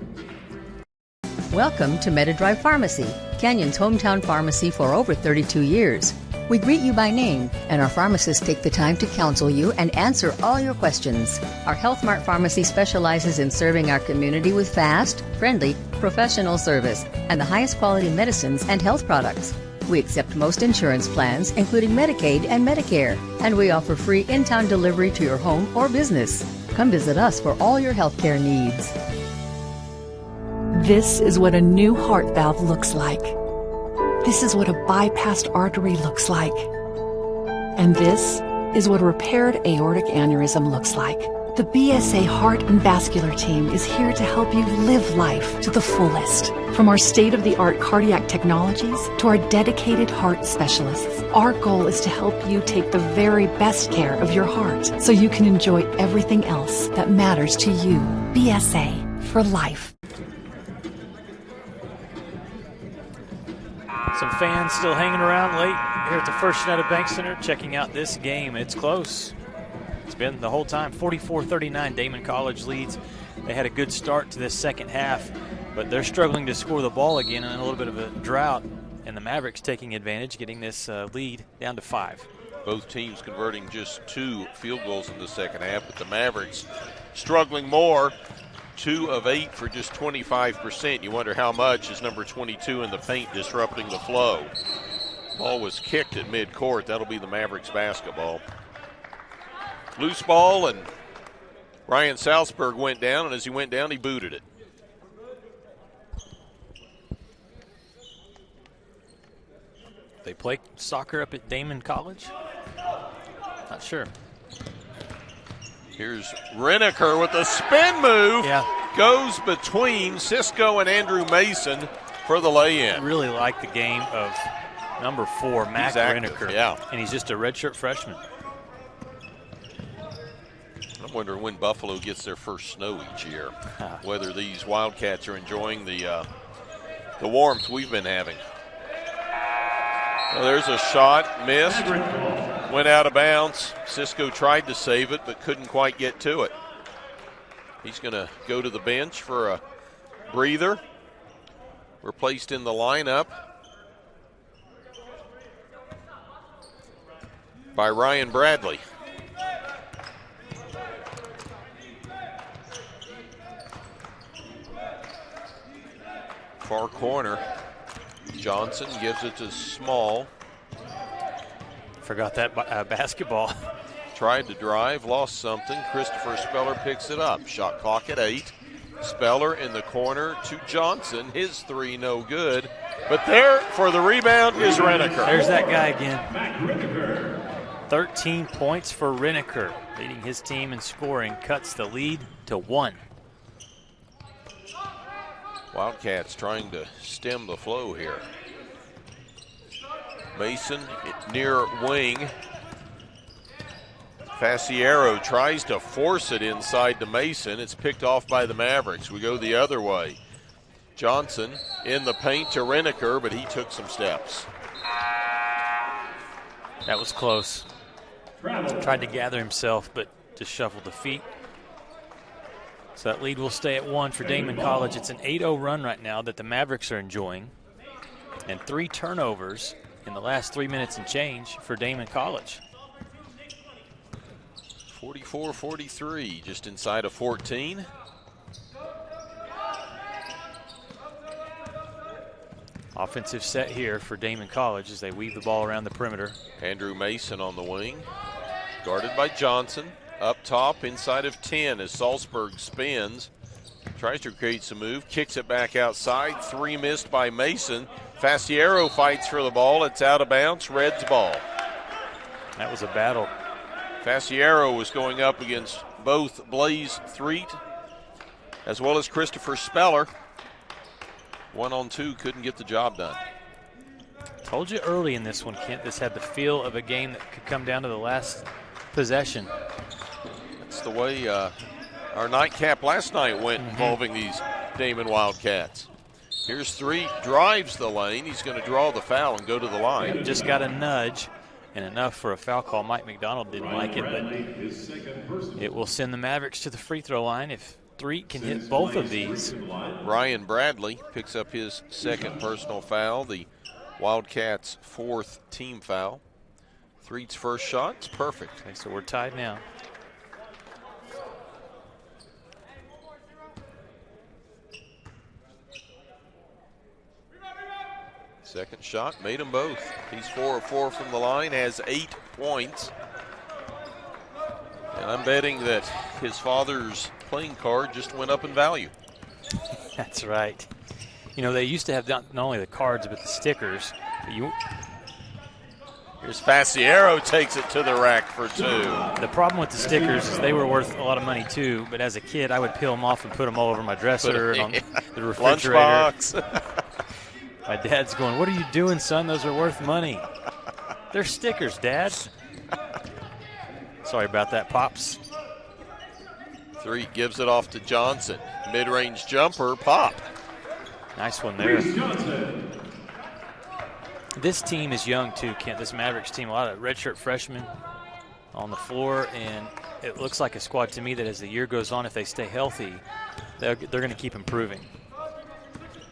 Welcome to MetaDrive Pharmacy, Canyon's hometown pharmacy for over 32 years. We greet you by name, and our pharmacists take the time to counsel you and answer all your questions. Our Health Mart Pharmacy specializes in serving our community with fast, friendly, professional service and the highest quality medicines and health products. We accept most insurance plans, including Medicaid and Medicare, and we offer free in-town delivery to your home or business. Come visit us for all your healthcare needs. This is what a new heart valve looks like. This is what a bypassed artery looks like. And this is what a repaired aortic aneurysm looks like. The BSA Heart and Vascular Team is here to help you live life to the fullest. From our state-of-the-art cardiac technologies to our dedicated heart specialists, our goal is to help you take the very best care of your heart so you can enjoy everything else that matters to you. BSA for life. Some fans still hanging around late here at the First United Bank Center checking out this game. It's close. It's been the whole time. 44-39, Daemen College leads. They had a good start to this second half, but they're struggling to score the ball again in a little bit of a drought, and the Mavericks taking advantage, getting this lead down to 5. Both teams converting just 2 field goals in the second half, but the Mavericks struggling more. 2 of 8 for just 25%. You wonder how much is number 22 in the paint disrupting the flow. Ball was kicked at midcourt. That'll be the Mavericks basketball. Loose ball, and Ryan Salzberg went down, and as he went down, he booted it. They play soccer up at Daemen College? Not sure. Here's Reneker with a spin move. Yeah. Goes between Cisco and Andrew Mason for the lay-in. I really like the game of number 4, Mac Reneker. Yeah. And he's just a redshirt freshman. I'm wondering when Buffalo gets their first snow each year. Whether these Wildcats are enjoying the warmth we've been having. Well, there's a shot, missed, went out of bounds. Cisco tried to save it, but couldn't quite get to it. He's going to go to the bench for a breather. Replaced in the lineup by Ryan Bradley. Far corner. Johnson gives it to Small. Forgot that basketball. Tried to drive, lost something. Christopher Speller picks it up. Shot clock at 8. Speller in the corner to Johnson. His 3 no good. But there for the rebound is Reneker. There's that guy again. 13 points for Reneker, leading his team in scoring. Cuts the lead to 1. Wildcats trying to stem the flow here. Mason near wing. Faciero tries to force it inside to Mason. It's picked off by the Mavericks. We go the other way. Johnson in the paint to Reneker, but he took some steps. That was close. Tried to gather himself, but just shuffled the feet. So that lead will stay at 1 for Daemen College. It's an 8-0 run right now that the Mavericks are enjoying. And 3 turnovers in the last 3 minutes and change for Daemen College. 44-43, just inside of 14. Offensive set here for Daemen College as they weave the ball around the perimeter. Andrew Mason on the wing, guarded by Johnson. Up top, inside of 10 as Salzberg spins. Tries to create some move, kicks it back outside. 3 missed by Mason. Faciero fights for the ball. It's out of bounds. Red's ball. That was a battle. Faciero was going up against both Blaze Threet as well as Christopher Speller. 1-on-2, couldn't get the job done. Told you early in this one, Kent, this had the feel of a game that could come down to the last possession. That's the way our nightcap last night went involving these Daemen Wildcats. Here's Threet, drives the lane. He's going to draw the foul and go to the line. Just got a nudge and enough for a foul call. Mike McDonald didn't like it, but it will send the Mavericks to the free throw line if Threet can hit both of these. Ryan Bradley picks up his 2nd personal foul, the Wildcats' 4th team foul. Threet's first shot, it's perfect. Okay, so we're tied now. Second shot, made them both. He's 4 of 4 from the line, has 8 points. And I'm betting that his father's playing card just went up in value. That's right. You know, they used to have not only the cards, but the stickers. Here's Faciero, takes it to the rack for 2. The problem with the stickers is they were worth a lot of money too, but as a kid I would peel them off and put them all over my dresser and on the refrigerator. Lunchbox. My dad's going, "What are you doing, son? Those are worth money." They're stickers, Dad. Sorry about that, Pops. 3 gives it off to Johnson. Mid-range jumper, pop. Nice one there. This team is young too, Kent. This Mavericks team, a lot of redshirt freshmen on the floor, and it looks like a squad to me that as the year goes on, if they stay healthy, they're going to keep improving.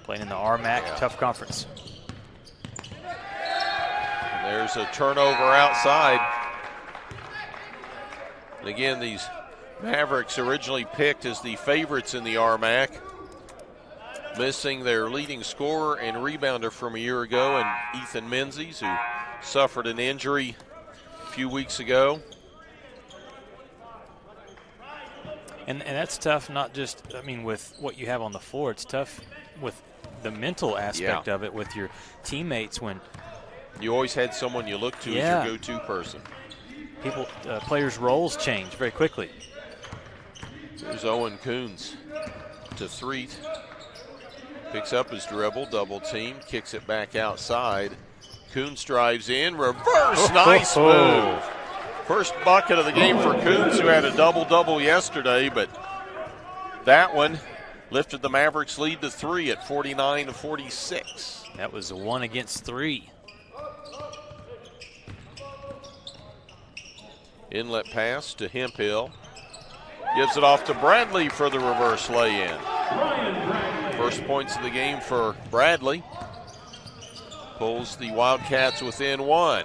Playing in the RMAC, tough conference. And there's a turnover outside. And again, these Mavericks originally picked as the favorites in the RMAC, missing their leading scorer and rebounder from a year ago, and Ethan Menzies, who suffered an injury a few weeks ago. And that's tough, not just, I mean, with what you have on the floor. It's tough with the mental aspect of it with your teammates when you always had someone you look to as your go-to person. Players' roles change very quickly. There's Owen Coons to Threet. Picks up his dribble, double team, kicks it back outside. Coons drives in, reverse, nice move. First bucket of the game for Coons, who had a double-double yesterday, but that one lifted the Mavericks lead to 3 at 49-46. That was a 1 against 3. Inlet pass to Hemphill. Gives it off to Bradley for the reverse lay-in. First points of the game for Bradley. Pulls the Wildcats within 1.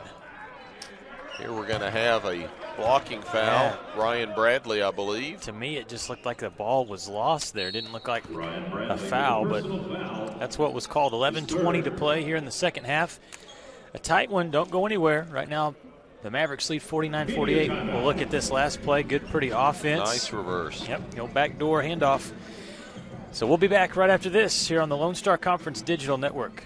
Here we're going to have a blocking foul. Ryan Bradley, I believe. To me, it just looked like the ball was lost there. It didn't look like a foul, but that's what was called. 11:20 to play here in the second half. A tight one. Don't go anywhere. Right now, the Mavericks lead 49-48. We'll look at this last play. Good, pretty offense. Nice reverse. Yep, backdoor handoff. So we'll be back right after this here on the Lone Star Conference Digital Network.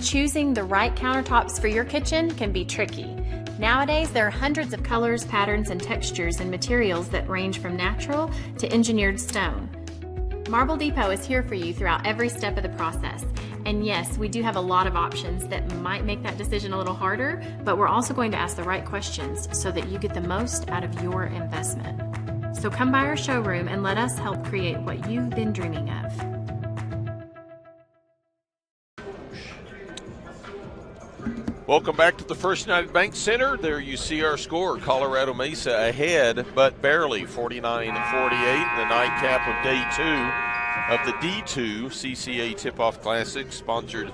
Choosing the right countertops for your kitchen can be tricky. Nowadays, there are hundreds of colors, patterns, and textures and materials that range from natural to engineered stone. Marble Depot is here for you throughout every step of the process. And yes, we do have a lot of options that might make that decision a little harder, but we're also going to ask the right questions so that you get the most out of your investment. So come by our showroom and let us help create what you've been dreaming of. Welcome back to the First United Bank Center. There you see our score. Colorado Mesa ahead, but barely, 49-48. The nightcap of day 2 of the D2CCA Tipoff Classic, sponsored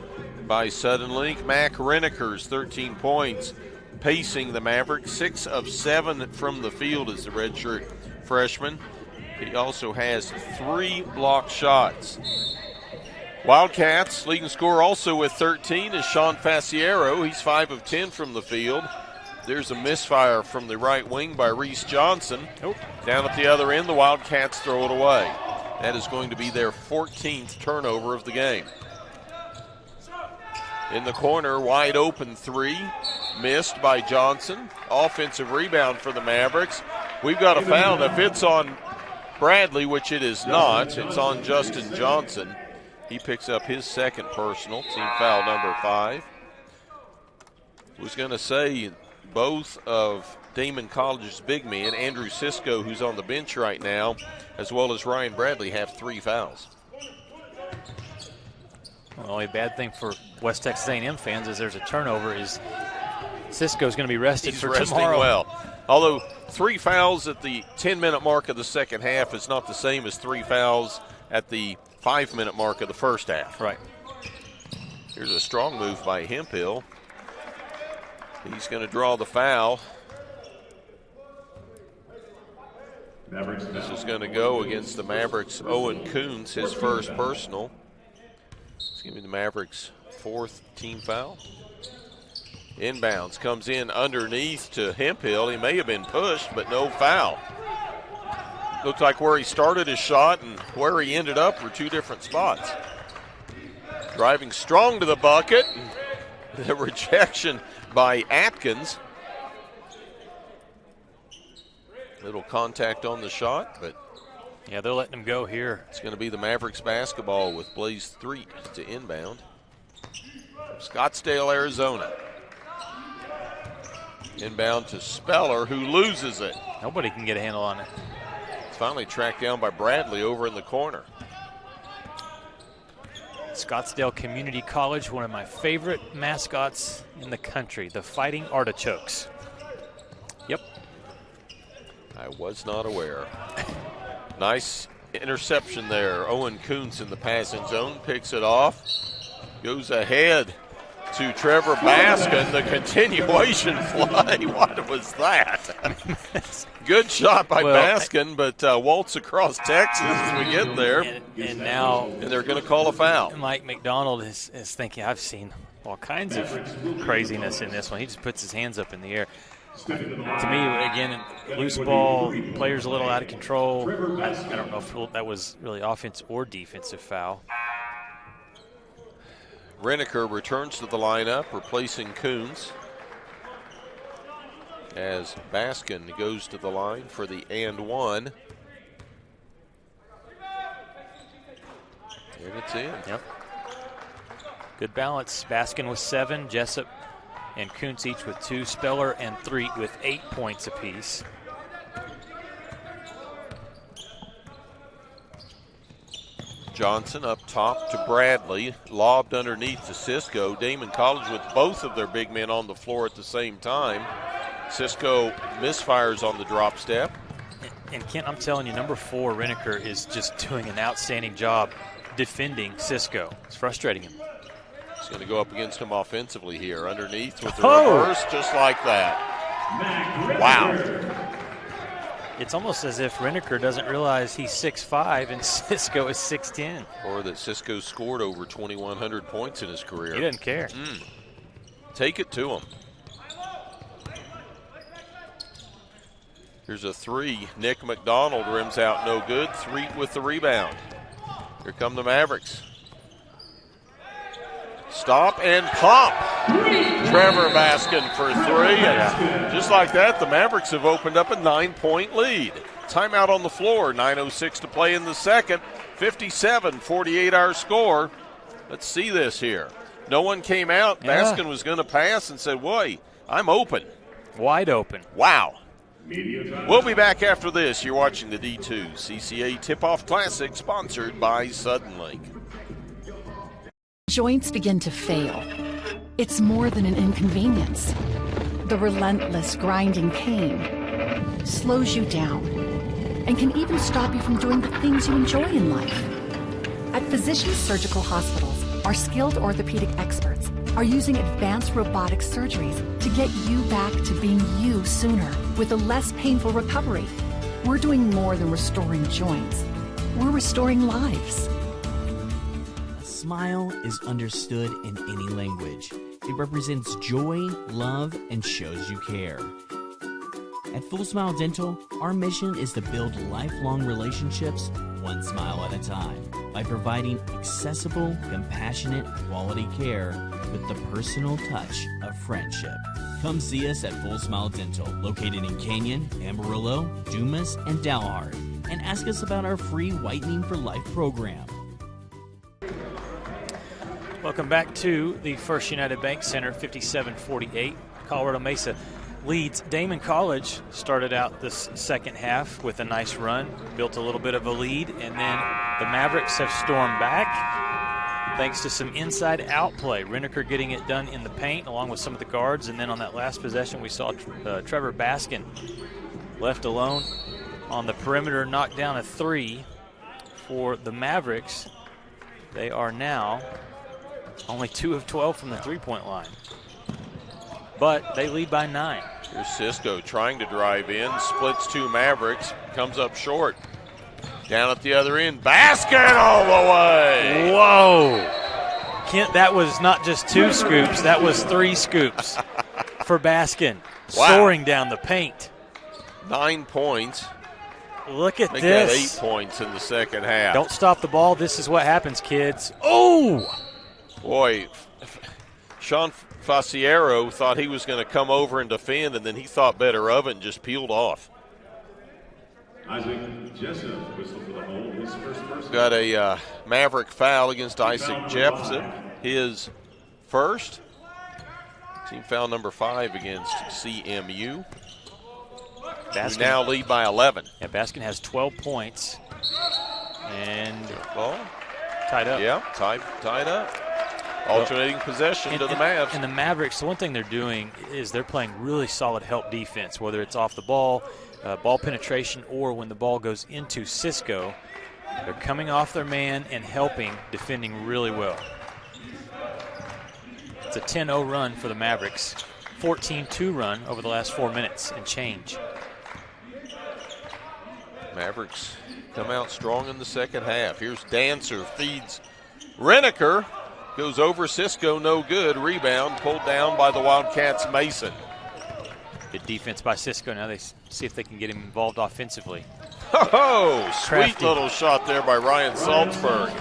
by Sudden Link. Mac Renekers, 13 points, pacing the Mavericks. 6 of 7 from the field as the redshirt freshman. He also has 3 blocked shots. Wildcats, leading scorer also with 13 is Sean Faciero. He's 5 of 10 from the field. There's a misfire from the right wing by Reese Johnson. Down at the other end, the Wildcats throw it away. That is going to be their 14th turnover of the game. In the corner, wide open 3, missed by Johnson. Offensive rebound for the Mavericks. We've got a foul. If it's on Bradley, which it is not, it's on Justin Johnson. He picks up his second personal, team foul number 5. Was going to say both of Daemen College's big men, Andrew Sisko, who's on the bench right now, as well as Ryan Bradley, have 3 fouls. Well, the only bad thing for West Texas A&M fans is there's a turnover. Is Sisko's going to be rested for tomorrow. He's resting well. Although 3 fouls at the 10-minute mark of the second half is not the same as 3 fouls at the 5-minute mark of the first half. Right. Here's a strong move by Hemphill. He's going to draw the foul. This is going to go against the Mavericks' Owen Coons, his first personal. It's going to be the Mavericks' 4th team foul. Inbounds, comes in underneath to Hemphill. He may have been pushed, but no foul. Looked like where he started his shot and where he ended up were two different spots. Driving strong to the bucket. The rejection by Atkins. Little contact on the shot, but yeah, they're letting him go here. It's going to be the Mavericks basketball with Blaze Threet to inbound. Scottsdale, Arizona. Inbound to Speller, who loses it. Nobody can get a handle on it. It's finally tracked down by Bradley over in the corner. Scottsdale Community College, one of my favorite mascots in the country, the Fighting Artichokes. Yep. I was not aware. Nice interception there. Owen Coons in the passing zone, picks it off, goes ahead to Trevor Baskin. The continuation play. What was that? Good shot by Baskin, but waltz across Texas as we get there. And now they're going to call a foul. Mike McDonald is thinking, I've seen all kinds of craziness in this one. He just puts his hands up in the air. To me, again, loose ball, players a little out of control. I don't know if that was really offense or defensive foul. Reneker returns to the lineup, replacing Coons, as Baskin goes to the line for the and one. And it's in. Yep. Good balance. Baskin with 7, Jessup and Kuntz each with 2, Speller and Threet with 8 points apiece. Johnson up top to Bradley, lobbed underneath to Cisco. Daemen College with both of their big men on the floor at the same time. Cisco misfires on the drop step. And Kent, I'm telling you, number 4, Reneker, is just doing an outstanding job defending Cisco. It's frustrating him. He's going to go up against him offensively here, underneath with the reverse, just like that. Wow. It's almost as if Reneker doesn't realize he's 6'5" and Cisco is 6'10". Or that Cisco scored over 2,100 points in his career. He doesn't care. Take it to him. Here's a 3. Nick McDonald rims out, no good. Threet with the rebound. Here come the Mavericks. Stop and pop. Trevor Baskin for 3. And just like that, the Mavericks have opened up a 9-point lead. Timeout on the floor, 9:06 to play in the second. 57-48 our score. Let's see this here. No one came out. Baskin was going to pass and said, "Wait, I'm open." Wide open. Wow. We'll be back after this. You're watching the D2CCA Tipoff Classic, sponsored by Suddenlink. Joints begin to fail. It's more than an inconvenience. The relentless grinding pain slows you down and can even stop you from doing the things you enjoy in life. At Physicians Surgical Hospitals, our skilled orthopedic experts are using advanced robotic surgeries to get you back to being you sooner with a less painful recovery. We're doing more than restoring joints. We're restoring lives. A smile is understood in any language. It represents joy, love, and shows you care. At Full Smile Dental, our mission is to build lifelong relationships one smile at a time by providing accessible, compassionate, quality care with the personal touch of friendship. Come see us at Full Smile Dental, located in Canyon, Amarillo, Dumas, and Dalhart, and ask us about our free Whitening for Life program. Welcome back to the First United Bank Center, 57-48. Colorado Mesa leads. Daemen College started out this second half with a nice run, built a little bit of a lead, and then the Mavericks have stormed back thanks to some inside-out play. Reneker getting it done in the paint along with some of the guards, and then on that last possession we saw Trevor Baskin left alone on the perimeter, knocked down a 3 for the Mavericks. They are now only 2 of 12 from the three-point line. but they lead by 9. Here's Cisco trying to drive in, splits 2 Mavericks, comes up short. Down at the other end, basket all the way. Whoa. Kent, that was not just 2 scoops, that was 3 scoops for Baskin. Wow. Soaring down the paint. 9 points. Look at They this. got 8 points in the second half. Don't stop the ball. This is what happens, kids. Oh! Boy, Sean Faciero thought he was going to come over and defend, and then he thought better of it and just peeled off. Isaac Jessup, whistle for the hold, his first person. Got a Maverick foul against Isaac Jessup, his first. Team foul number 5 against CMU. Baskin, we now lead by 11. Yeah, Baskin has 12 points. And ball tied up. Yeah, tied up. Alternating possession to the Mavs. And the Mavericks, the one thing they're doing is they're playing really solid help defense, whether it's off the ball, ball penetration, or when the ball goes into Cisco. They're coming off their man and helping, defending really well. It's a 10-0 run for the Mavericks. 14-2 run over the last 4 minutes and change. Mavericks come out strong in the second half. Here's Dancer, feeds Reneker. Goes over Cisco, no good. Rebound pulled down by the Wildcats' Mason. Good defense by Cisco. Now they see if they can get him involved offensively. Oh, sweet Crafty. little shot there by Ryan Salzberg.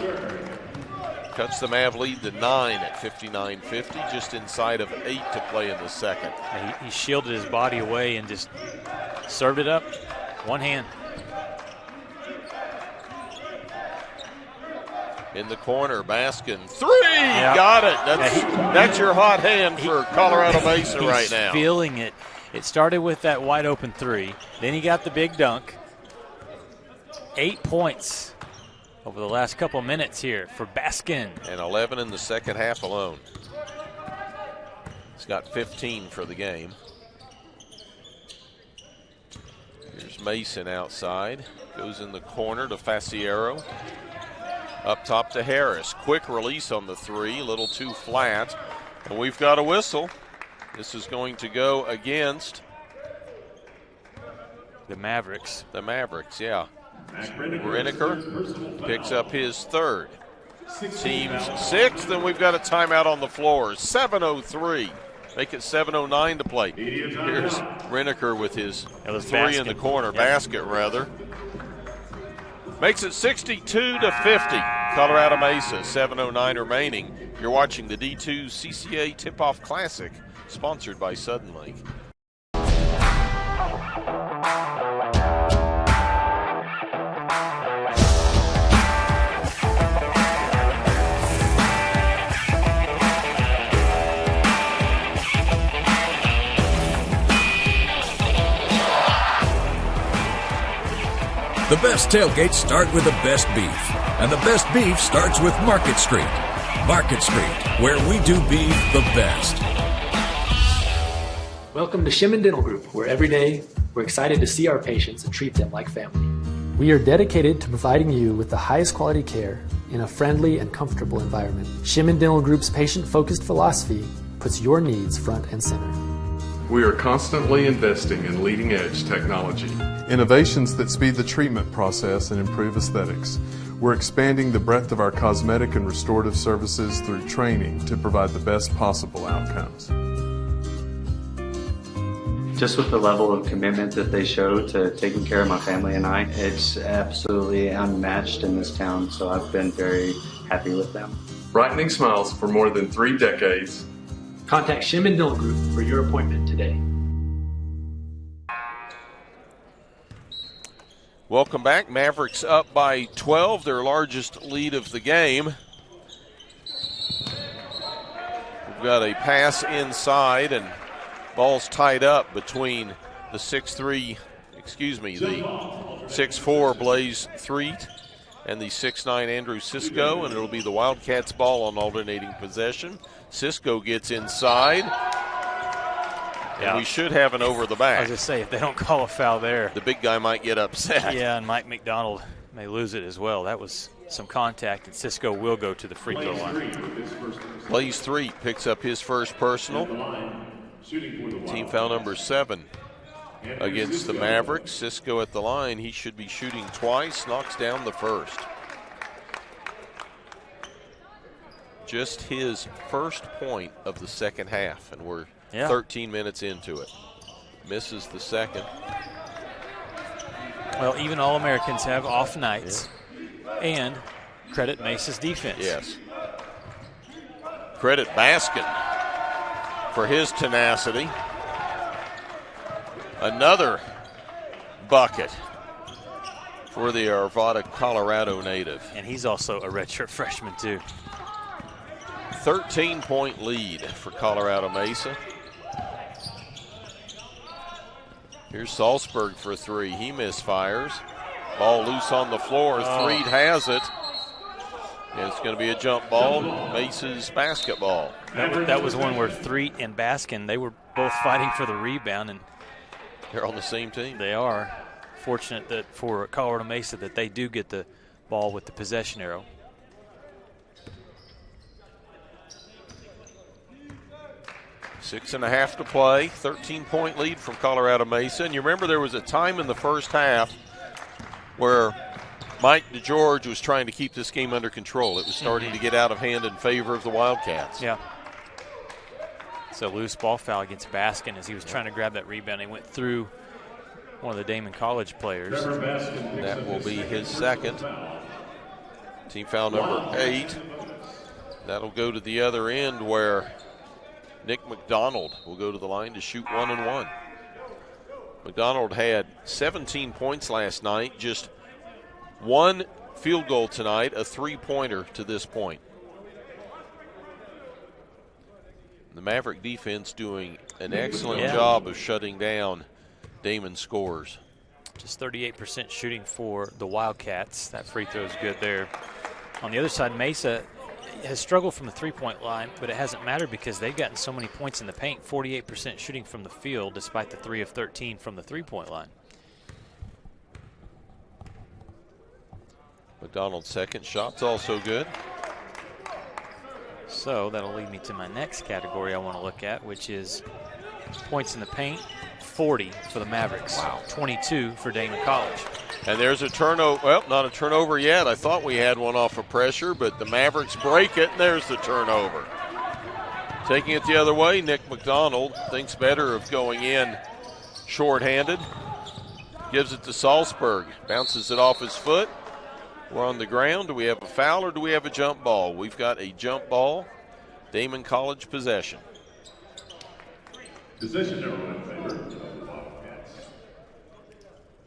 Cuts the Mav lead to 9 at 59-50, just inside of 8 to play in the second. He shielded his body away and just served it up. One hand. In the corner, Baskin, 3! Yep. Got it. That's your hot hand for Colorado Mesa right now. He's feeling it. It started with that wide open 3. Then he got the big dunk. 8 points over the last couple of minutes here for Baskin. And 11 in the second half alone. He's got 15 for the game. Here's Mason outside. Goes in the corner to Faciero. Up top to Harris. Quick release on the 3, a little too flat. And we've got a whistle. This is going to go against the Mavericks. The Mavericks, yeah. Reneker picks up his 3rd. Team's 6th, and we've got a timeout on the floor. 7:03. Make it 7:09 to play. Here's Reneker with his 3 in the corner, basket rather. Makes it 62-50. Colorado Mesa, 7:09 remaining. You're watching the D2CCA Tipoff Classic, sponsored by Sudden Lake. The best tailgates start with the best beef, and the best beef starts with Market Street. Market Street, where we do beef the best. Welcome to Daemen Dental Group, where every day we're excited to see our patients and treat them like family. We are dedicated to providing you with the highest quality care in a friendly and comfortable environment. Daemen Dental Group's patient-focused philosophy puts your needs front and center. We are constantly investing in leading-edge technology. Innovations that speed the treatment process and improve aesthetics. We're expanding the breadth of our cosmetic and restorative services through training to provide the best possible outcomes. Just with the level of commitment that they show to taking care of my family and I, it's absolutely unmatched in this town, so I've been very happy with them. Brightening smiles for more than 3 decades. Contact Daemen Dental Group for your appointment today. Welcome back. Mavericks up by 12, their largest lead of the game. We've got a pass inside, and ball's tied up between the 6'4 Blaze Threet and the 6'9 Andrew Cisco, and it'll be the Wildcats' ball on alternating possession. Cisco gets inside, and we should have an over the back. I was just say, if they don't call a foul there, the big guy might get upset. Yeah, and Mike McDonald may lose it as well. That was some contact, and Cisco will go to the free throw line. Blaze Threet picks up his first personal. Team foul number 7 against the Mavericks. Cisco at the line. He should be shooting twice, knocks down the first. Just his first point of the second half, and we're 13 minutes into it. Misses the second. Well, even All-Americans have off nights, and credit Mesa's defense. Yes. Credit Baskin for his tenacity. Another bucket for the Arvada, Colorado native. And he's also a redshirt freshman, too. 13-point lead for Colorado Mesa. Here's Salzburg for 3. He misfires. Ball loose on the floor. Threed has it. And it's going to be a jump ball. Mesa's basketball. That was one where Threed and Baskin, they were both fighting for the rebound, and they're on the same team. They are. Fortunate that for Colorado Mesa that they do get the ball with the possession arrow. Six and a half to play. 13-point lead from Colorado Mesa. And you remember there was a time in the first half where Mike DeGeorge was trying to keep this game under control. It was starting to get out of hand in favor of the Wildcats. Yeah. So loose ball foul against Baskin as he was trying to grab that rebound. He went through one of the Daemen College players. That will be his second. Team foul number 8. That'll go to the other end where Nick McDonald will go to the line to shoot 1 and 1. McDonald had 17 points last night, just 1 field goal tonight, a 3-pointer to this point. The Maverick defense doing an excellent job of shutting down Daemen scores. Just 38% shooting for the Wildcats. That free throw is good there. On the other side, Mesa has struggled from the three-point line, but it hasn't mattered because they've gotten so many points in the paint. 48% shooting from the field despite the 3 of 13 from the three-point line. McDonald's second shot's also good. So that'll lead me to my next category I want to look at, which is points in the paint. 40 for the Mavericks. Wow. 22 for Daemen College. And there's a turnover. Well, not a turnover yet. I thought we had one off of pressure, but the Mavericks break it, and there's the turnover. Taking it the other way, Nick McDonald thinks better of going in shorthanded. Gives it to Salzburg. Bounces it off his foot. We're on the ground. Do we have a foul or do we have a jump ball? We've got a jump ball. Daemen College possession. Possession arrow in favor of the Wildcats.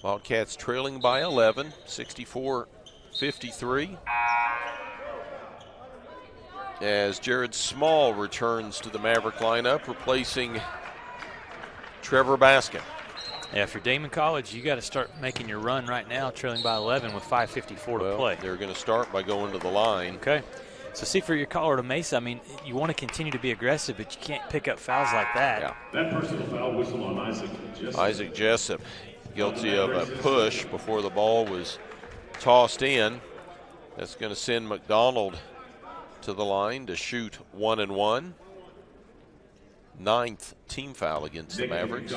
Wildcats trailing by 11, 64-53. As Jared Small returns to the Maverick lineup, replacing Trevor Baskin. Yeah, for Daemen College, you got to start making your run right now, trailing by 11 with 5:54 to play. They're going to start by going to the line. Okay. So see, for your Colorado Mesa, I mean, you want to continue to be aggressive, but you can't pick up fouls like that. Yeah. That personal foul whistle on Isaac Jessup. Isaac Jessup guilty of a push before the ball was tossed in. That's going to send McDonald to the line to shoot 1 and 1. 9th team foul against the Mavericks.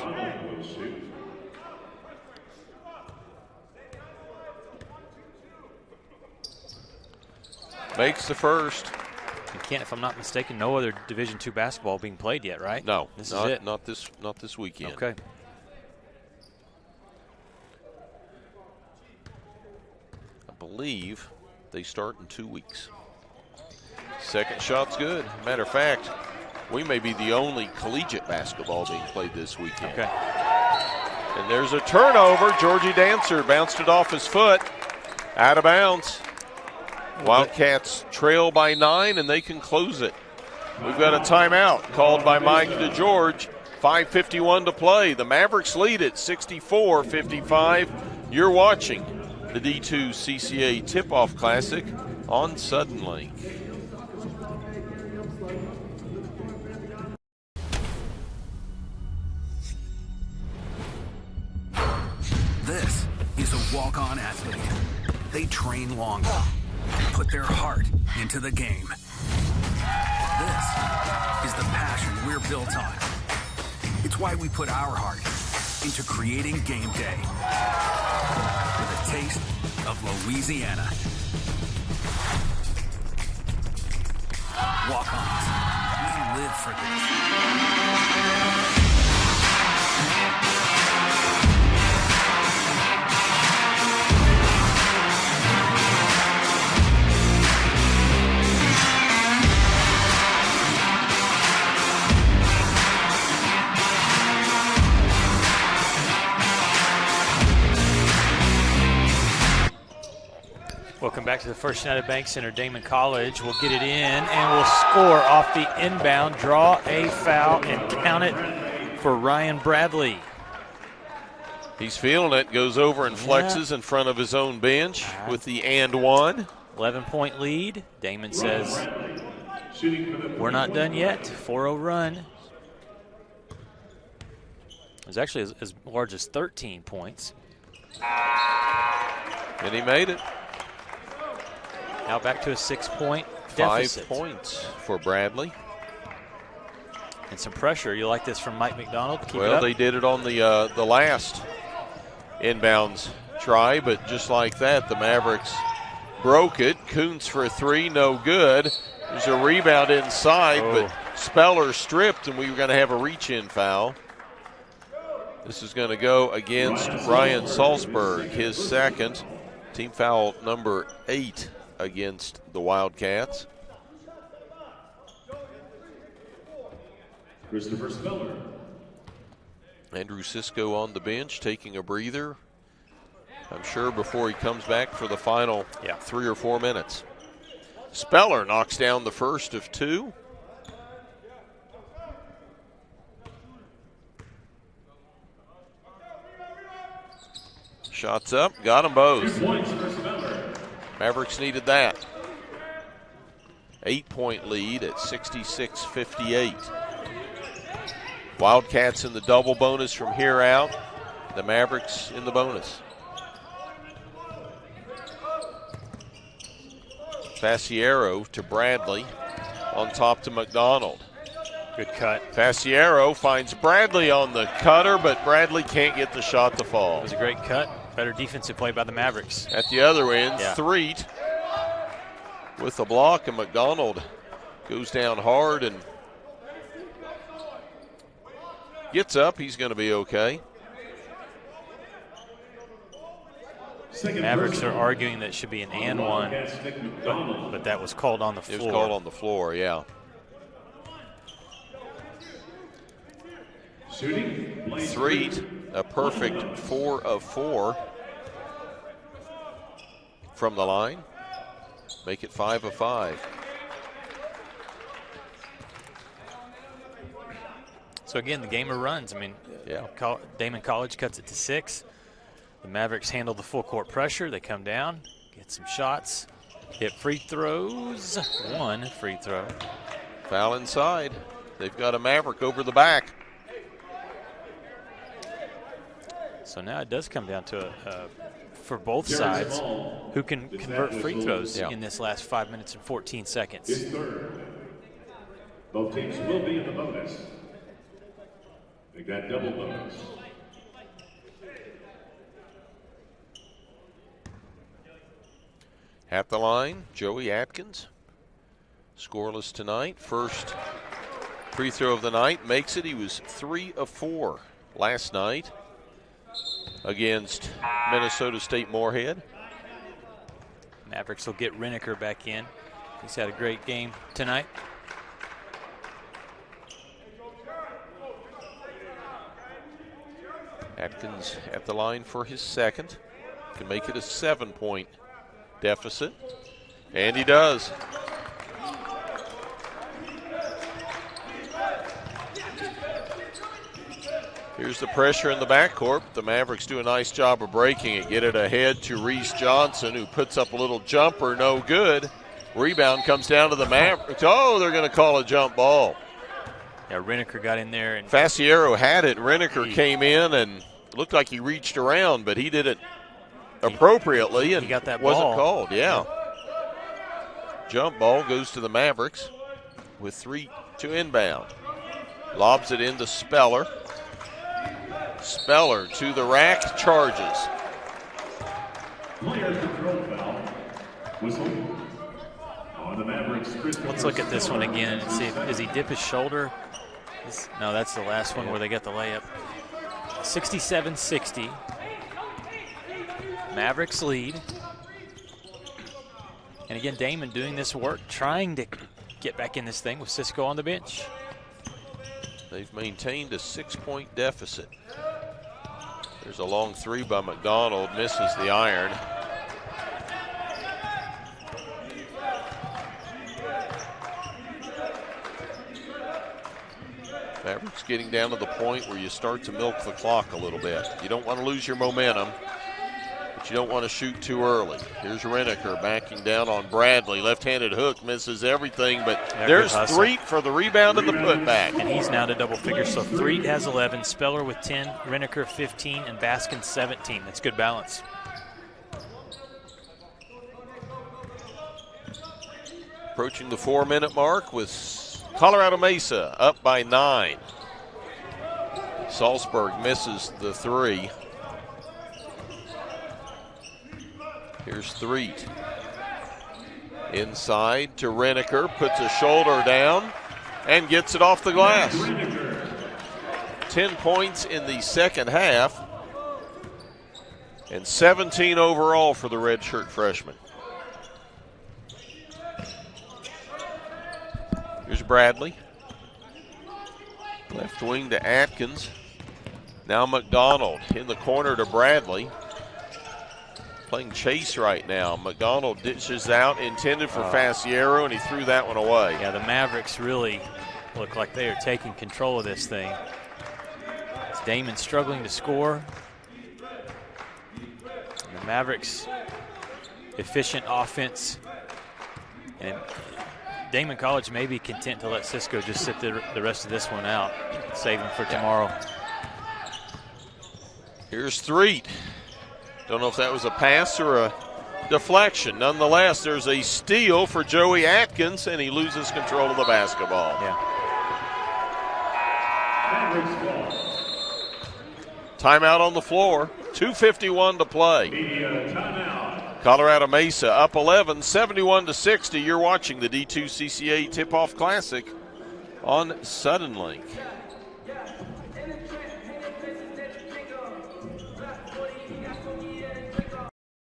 Makes the first. You can't, if I'm not mistaken, no other Division II basketball being played yet, right? No, this is it. Not this weekend. Okay. I believe they start in 2 weeks. Second shot's good. Matter of fact, we may be the only collegiate basketball being played this weekend. Okay. And there's a turnover. Georgie Dancer bounced it off his foot. Out of bounds. Wildcats trail by 9, and they can close it. We've got a timeout called by Mike DeGeorge. 5:51 to play. The Mavericks lead it 64-55. You're watching the D2CCA Tipoff Classic on Suddenlink. This is a walk-on athlete. They train longer, put their heart into the game. This is the passion we're built on. why we put our heart into creating game day with a taste of Louisiana. Walk-ons, we live for this. Welcome back to the First United Bank Center. Daemen College will get it in and will score off the inbound, draw a foul, and count it for Ryan Bradley. He's feeling it, goes over and flexes in front of his own bench with the and one. 11-point lead. Daemen says, we're not done yet. 4-0 run. It was actually as large as 13 points. And he made it. Now back to a 6-point deficit. 5 points for Bradley. And some pressure. You like this from Mike McDonald? Keep Well, it up. they did it on the last inbounds try, but just like that, the Mavericks broke it. Kuntz for a three, no good. There's a rebound inside, but Speller stripped, and we were going to have a reach-in foul. This is going to go against Ryan Salzberg, his second. Team foul number 8 against the Wildcats. Christopher Speller. Andrew Cisco on the bench, taking a breather, I'm sure, before he comes back for the final 3 or 4 minutes. Speller knocks down the first of 2. Shots up, got them both. Mavericks needed that. 8-point lead at 66-58. Wildcats in the double bonus from here out. The Mavericks in the bonus. Faciero to Bradley. On top to McDonald. Good cut. Faciero finds Bradley on the cutter, but Bradley can't get the shot to fall. It was a great cut. Better defensive play by the Mavericks. At the other end, Threet with the block, and McDonald goes down hard and gets up. He's going to be okay. Mavericks are arguing that it should be an and one, but that was called on the floor. It was called on the floor, yeah. Threet, a perfect 4 of 4 from the line. Make it 5 of 5. So again, the game of runs. I mean, Daemen College cuts it to 6. The Mavericks handle the full court pressure. They come down, get some shots, hit free throws. 1 free throw. Foul inside. They've got a Maverick over the back. So now it does come down to for both sides, who can convert free throws in this last 5 minutes and 14 seconds. Both teams will be in the bonus. They got double bonus. At the line, Joey Atkins. Scoreless tonight. First free throw of the night. Makes it. He was 3 of 4 last night against Minnesota State Moorhead. Mavericks will get Reneker back in. He's had a great game tonight. Atkins at the line for his second. Can make it a 7-point deficit. And he does. Here's the pressure in the backcourt. The Mavericks do a nice job of breaking it. Get it ahead to Reese Johnson, who puts up a little jumper, no good. Rebound comes down to the Mavericks. Oh, they're going to call a jump ball. Yeah, Reneker got in there. And Faciero had it. Reneker came in and looked like he reached around, but he did it appropriately and he got that wasn't ball. called. Yeah. Jump ball goes to the Mavericks with 3 to inbound. Lobs it into Speller. Speller to the rack, charges. Player control foul. Whistle. On the Mavericks. Let's look at this one again and see, does he dip his shoulder? No, that's the last one where they got the layup. 67-60. Mavericks lead. And again, Daemen doing this work, trying to get back in this thing with Cisco on the bench. They've maintained a 6-point deficit. There's a long three by McDonald, misses the iron. Mavericks getting down to the point where you start to milk the clock a little bit. You don't want to lose your momentum, but you don't want to shoot too early. Here's Reneker backing down on Bradley. Left-handed hook, misses everything, but there's Threet for the rebound and the putback. And he's now to double figures, so Threet has 11, Speller with 10, Reneker 15, and Baskin 17. That's good balance. Approaching the 4-minute mark with Colorado Mesa up by 9. Salzburg misses the 3. Here's Threet. Inside to Reneker, puts a shoulder down and gets it off the glass. 10 points in the second half and 17 overall for the redshirt freshman. Here's Bradley. Left wing to Atkins. Now McDonald in the corner to Bradley. Playing chase right now. McDonald dishes out, intended for Faciero, and he threw that one away. Yeah, the Mavericks really look like they are taking control of this thing. It's Daemen struggling to score. And the Mavericks, efficient offense. And Daemen College may be content to let Cisco just sit the rest of this one out, save them for tomorrow. Here's Threet. Don't know if that was a pass or a deflection. Nonetheless, there's a steal for Joey Atkins, and he loses control of the basketball. Yeah. Timeout on the floor. 2:51 to play. Colorado Mesa up 11, 71-60. You're watching the D2CCA Tipoff Classic on Suddenlink.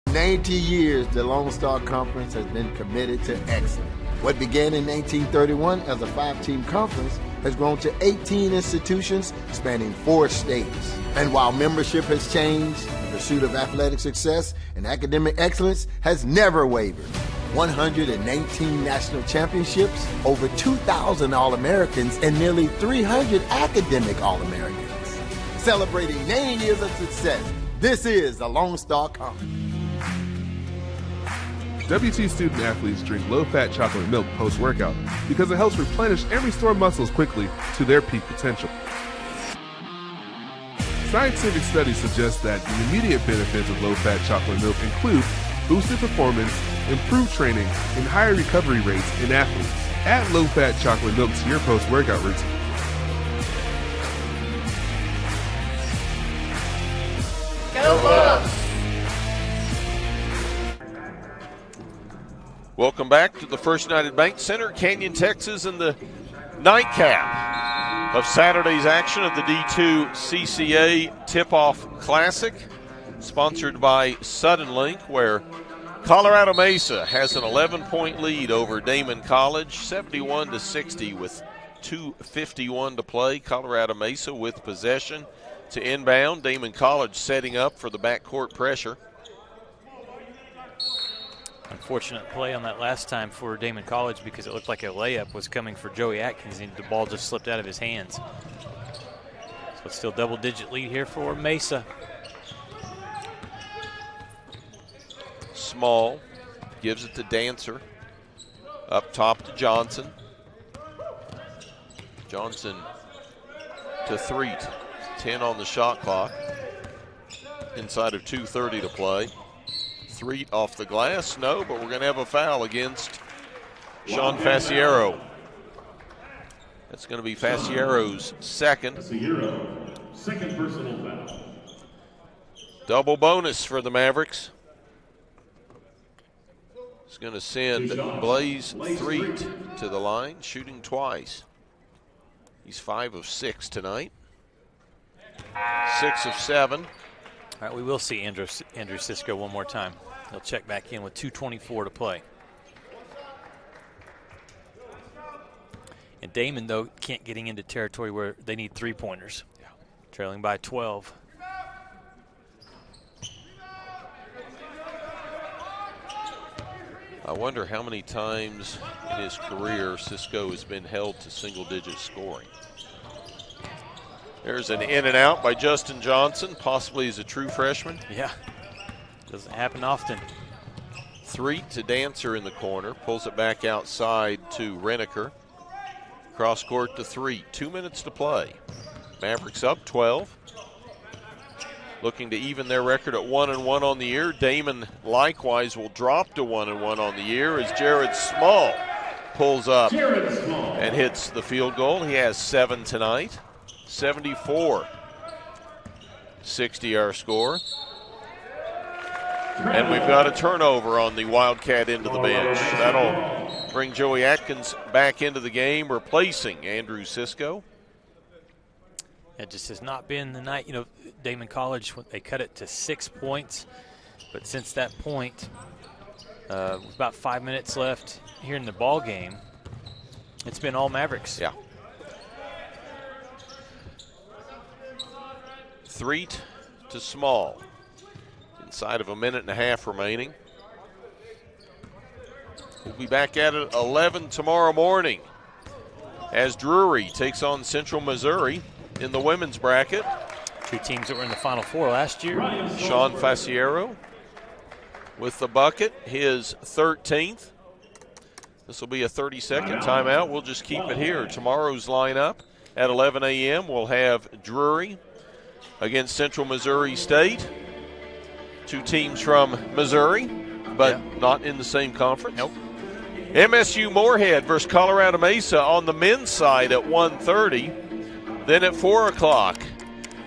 For 90 years, the Lone Star Conference has been committed to excellence. What began in 1931 as a 5-team conference has grown to 18 institutions spanning 4 states. And while membership has changed, the pursuit of athletic success and academic excellence has never wavered. 119 national championships, over 2,000 All-Americans, and nearly 300 academic All-Americans. Celebrating 90 years of success, this is the Lone Star Conference. WT student athletes drink low-fat chocolate milk post-workout because it helps replenish and restore muscles quickly to their peak potential. Scientific studies suggest that the immediate benefits of low-fat chocolate milk include boosted performance, improved training, and higher recovery rates in athletes. Add low-fat chocolate milk to your post-workout routine. Go Bucks! Welcome back to the First United Bank Center, Canyon, Texas, in the nightcap of Saturday's action of the D2CCA Tipoff Classic, sponsored by Suddenlink, where Colorado Mesa has an 11-point lead over Daemen College, 71-60 with 2:51 to play. Colorado Mesa with possession to inbound. Daemen College setting up for the backcourt pressure. Unfortunate play on that last time for Daemen College because it looked like a layup was coming for Joey Atkins and the ball just slipped out of his hands. So it's still double-digit lead here for Mesa. Small gives it to Dancer. Up top to Johnson. Johnson to Threet. 10 on the shot clock. Inside of 2:30 to play. Threet off the glass, no, but we're going to have a foul against Sean Faciero. That's going to be Faciero's second. Second personal foul. Double bonus for the Mavericks. It's going to send Blaze Threet to the line, shooting twice. He's 5 of 6 tonight. 6 of 7. All right, we will see Andrew Cisco one more time. He'll check back in with 2:24 to play. And Daemen, though, can't get into territory where they need three-pointers. Yeah. Trailing by 12. I wonder how many times in his career Cisco has been held to single-digit scoring. There's an in and out by Justin Johnson, possibly as a true freshman. Yeah, doesn't happen often. Threet to Dancer in the corner, pulls it back outside to Reneker. Cross court to Threet, 2 minutes to play. Mavericks up 12. Looking to even their record at 1-1 on the year. Daemen likewise will drop to 1-1 on the year as Jared Small pulls up and hits the field goal. He has 7 tonight. 74-60 our score. And we've got a turnover on the Wildcat end of the bench. That'll bring Joey Atkins back into the game, replacing Andrew Cisco. It just has not been the night. You know, Daemen College, they cut it to 6 points. But since that point, with about 5 minutes left here in the ball game, it's been all Mavericks. Yeah. Threet to Small. Inside of a minute and a half remaining. We'll be back at it 11 tomorrow morning as Drury takes on Central Missouri in the women's bracket. Two teams that were in the Final Four last year. Sean Faciero with the bucket, his 13th. This will be a 30-second timeout. We'll just keep it here. Tomorrow's lineup at 11 a.m. We'll have Drury against Central Missouri State. Two teams from Missouri, but not in the same conference. Nope. MSU Moorhead versus Colorado Mesa on the men's side at 1:30. Then at 4 o'clock,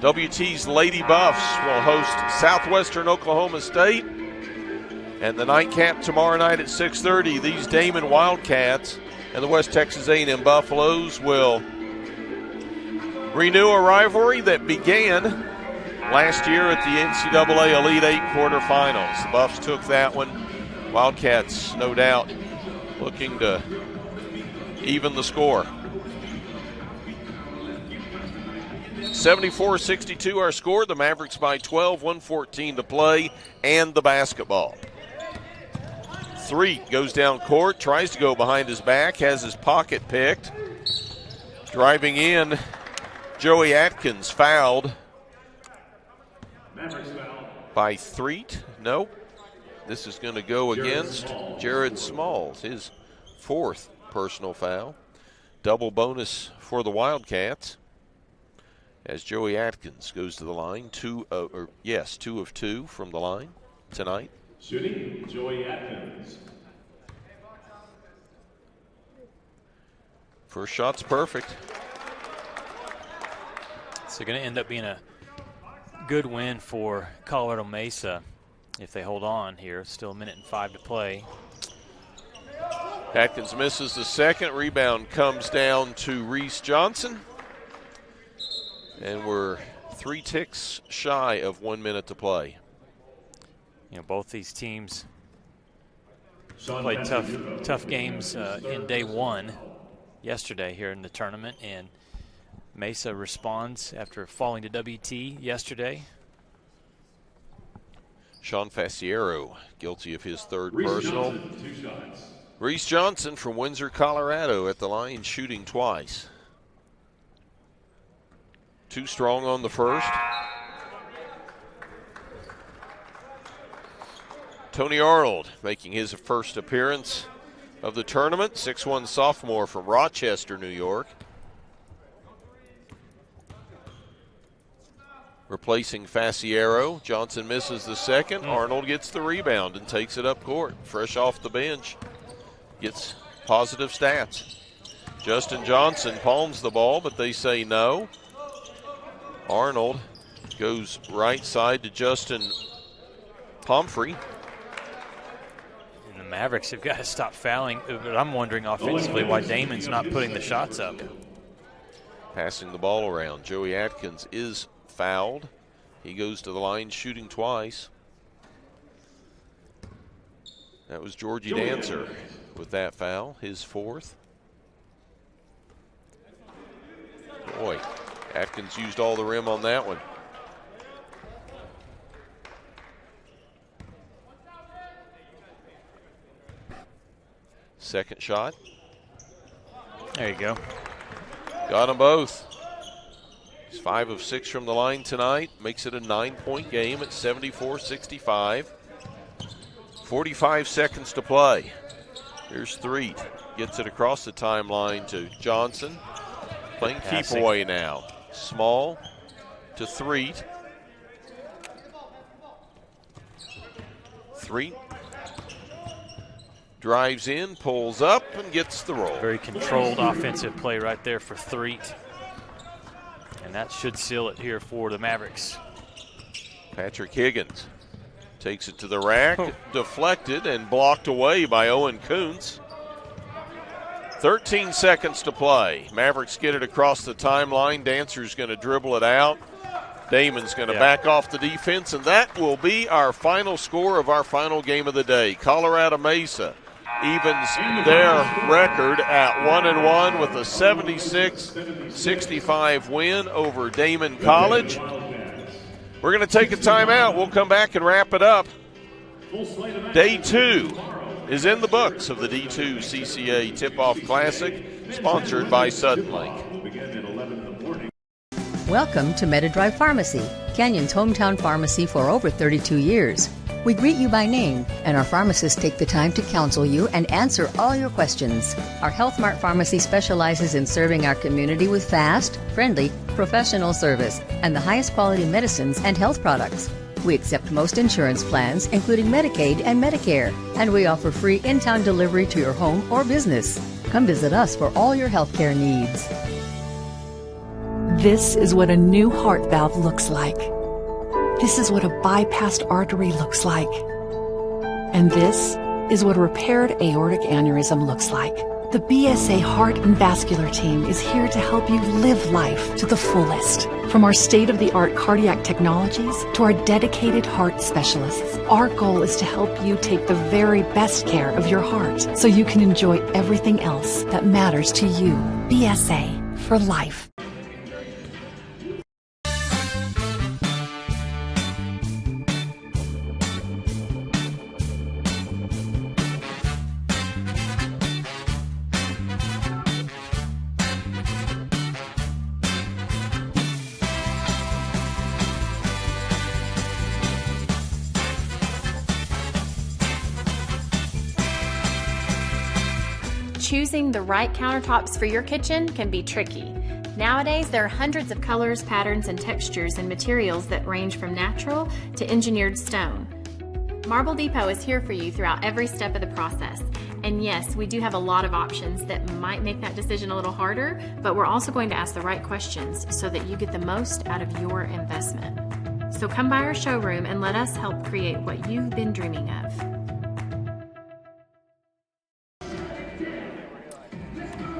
WT's Lady Buffs will host Southwestern Oklahoma State. And the nightcap tomorrow night at 6:30, these Daemen Wildcats and the West Texas A&M Buffaloes will renew a rivalry that began last year at the NCAA Elite Eight quarterfinals. The Buffs took that one. Wildcats, no doubt, looking to even the score. 74-62 our score. The Mavericks by 12, 1:14 to play, and the basketball. Threet goes down court, tries to go behind his back, has his pocket picked. Driving in, Joey Atkins fouled by Threet. Nope. This is going to go against Jared Smalls, his 4th personal foul. Double bonus for the Wildcats as Joey Atkins goes to the line. 2 of 2 from the line tonight. Shooting, Joey Atkins. First shot's perfect. So going to end up being a good win for Colorado Mesa if they hold on here. Still a minute and 5 to play. Atkins misses the second. Rebound comes down to Reese Johnson. And we're 3 ticks shy of 1 minute to play. You know, both these teams played tough games in day one yesterday here in the tournament, and Mesa responds after falling to WT yesterday. Sean Faciero guilty of his 3rd Reese personal. Johnson, 2 shots. Reese Johnson from Windsor, Colorado at the line, shooting twice. 2 strong on the first. Tony Arnold making his first appearance of the tournament. 6'1" sophomore from Rochester, New York. Replacing Faciero. Johnson misses the second. Arnold gets the rebound and takes it up court. Fresh off the bench. Gets positive stats. Justin Johnson palms the ball, but they say no. Arnold goes right side to Justin Pumphrey. And the Mavericks have got to stop fouling, but I'm wondering offensively why Daemen's not putting the shots up. Passing the ball around. Joey Atkins is fouled. He goes to the line shooting twice. That was Georgie Dancer with that foul, his fourth. Boy, Atkins used all the rim on that one. Second shot. There you go. Got them both. He's 5 of 6 from the line tonight. Makes it a 9-point game at 74-65. 45 seconds to play. Here's Threet. Gets it across the timeline to Johnson. Playing keep away now. Small to Threet. Threet drives in, pulls up, and gets the roll. Very controlled offensive play right there for Threet. And that should seal it here for the Mavericks. Patrick Higgins takes it to the rack, deflected and blocked away by Owen Kuntz. 13 seconds to play. Mavericks get it across the timeline. Dancer's going to dribble it out. Daemen's going to back off the defense, and that will be our final score of our final game of the day. Colorado Mesa evens their record at 1-1 with a 76-65 win over Daemen College. We're going to take a timeout. We'll come back and wrap it up. Day 2 is in the books of the D2CCA Tipoff Classic, sponsored by Suddenlink. Welcome to MetaDrive Pharmacy, Canyon's hometown pharmacy for over 32 years. We greet you by name, and our pharmacists take the time to counsel you and answer all your questions. Our Health Mart Pharmacy specializes in serving our community with fast, friendly, professional service and the highest quality medicines and health products. We accept most insurance plans, including Medicaid and Medicare, and we offer free in-town delivery to your home or business. Come visit us for all your healthcare needs. This is what a new heart valve looks like. This is what a bypassed artery looks like. And this is what a repaired aortic aneurysm looks like. The BSA Heart and Vascular team is here to help you live life to the fullest. From our state-of-the-art cardiac technologies to our dedicated heart specialists, our goal is to help you take the very best care of your heart so you can enjoy everything else that matters to you. BSA for life. Choosing the right countertops for your kitchen can be tricky. Nowadays, there are hundreds of colors, patterns, and textures and materials that range from natural to engineered stone. Marble Depot is here for you throughout every step of the process. And yes, we do have a lot of options that might make that decision a little harder, but we're also going to ask the right questions so that you get the most out of your investment. So come by our showroom and let us help create what you've been dreaming of.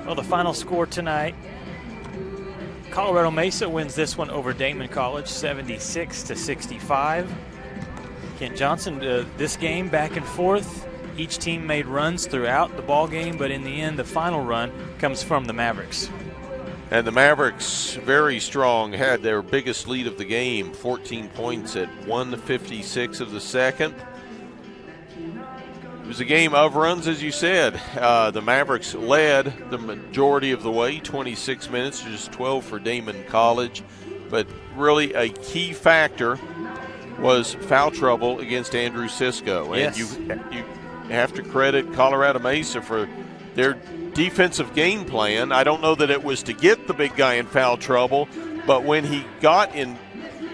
Well, the final score tonight, Colorado Mesa wins this one over Daemen College, 76-65. Kent Johnson, this game back and forth. Each team made runs throughout the ball game, but in the end, the final run comes from the Mavericks. And the Mavericks, very strong, had their biggest lead of the game, 14 points at 1:56 of the second. It was a game of runs, as you said. The Mavericks led the majority of the way, 26 minutes, just 12 for Daemen College. But really a key factor was foul trouble against Andrew Cisco. Yes. And you have to credit Colorado Mesa for their defensive game plan. I don't know that it was to get the big guy in foul trouble, but when he got in,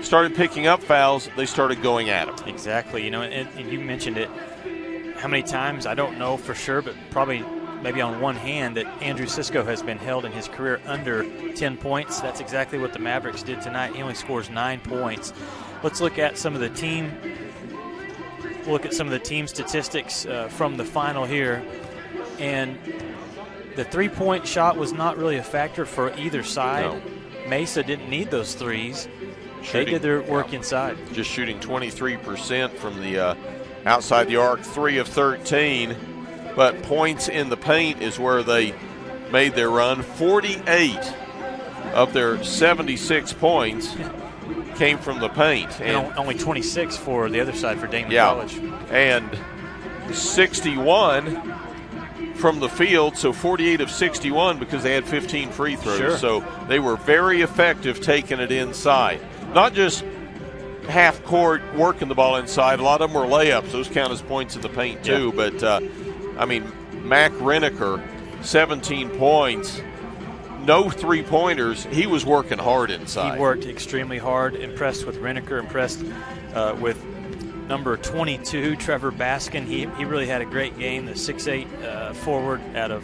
started picking up fouls, they started going at him. Exactly. You know, and you mentioned it. How many times, I don't know for sure, but probably maybe on one hand that Andrew Cisco has been held in his career under 10 points. That's exactly what the Mavericks did tonight. He only scores 9 points. Let's look at some of the team statistics from the final here. And the three-point shot was not really a factor for either side. No. Mesa didn't need those threes. They did their work inside. Just shooting 23% from the outside the arc, 3 of 13. But points in the paint is where they made their run. 48 of their 76 points came from the paint. And only 26 for the other side for Daemen College. And 61 from the field, so 48 of 61 because they had 15 free throws. Sure. So they were very effective taking it inside. Not just half court working the ball inside. A lot of them were layups. Those count as points in the paint too. Yeah. But, Mac Reneker, 17 points. No three-pointers. He was working hard inside. He worked extremely hard. Impressed with Reneker. Impressed with number 22, Trevor Baskin. He really had a great game. The 6'8" forward out of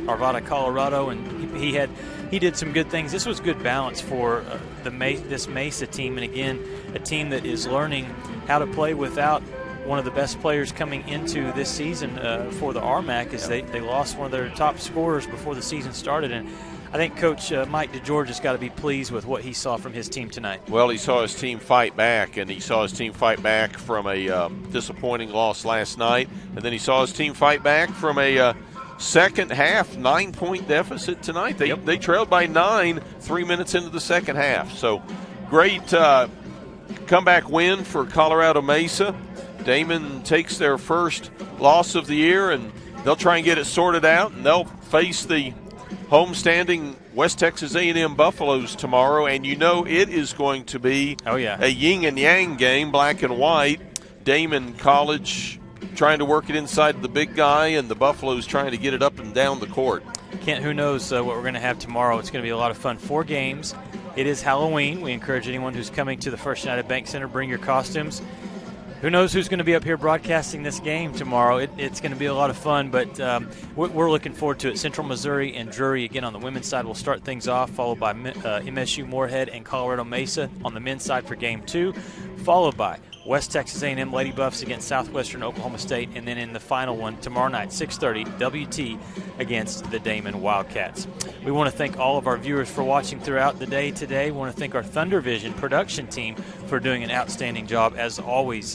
Arvada, Colorado, and he did some good things. This was good balance for this Mesa team, and again, a team that is learning how to play without one of the best players coming into this season for the RMAC, as they lost one of their top scorers before the season started. And I think Coach Mike DeGeorge has got to be pleased with what he saw from his team tonight. Well, he saw his team fight back, and he saw his team fight back from a disappointing loss last night, and then he saw his team fight back from a second half 9-point deficit tonight. They trailed by 9 3 minutes into the second half. So great comeback win for Colorado Mesa. Daemen takes their first loss of the year, and they'll try and get it sorted out, and they'll face the homestanding West Texas A&M Buffaloes tomorrow, and it is going to be a yin and yang game, black and white. Daemen College trying to work it inside the big guy, and the Buffaloes trying to get it up and down the court. Kent, who knows what we're going to have tomorrow. It's going to be a lot of fun. 4 games. It is Halloween. We encourage anyone who's coming to the First United Bank Center, bring your costumes. Who knows who's going to be up here broadcasting this game tomorrow. It's going to be a lot of fun, but we're looking forward to it. Central Missouri and Drury, again, on the women's side, will start things off, followed by MSU Moorhead and Colorado Mesa on the men's side for Game 2, followed by West Texas A&M Lady Buffs against Southwestern Oklahoma State, and then in the final one tomorrow night, 6:30, WT against the Daemen Wildcats. We want to thank all of our viewers for watching throughout the day today. We want to thank our Thunder Vision production team for doing an outstanding job, as always,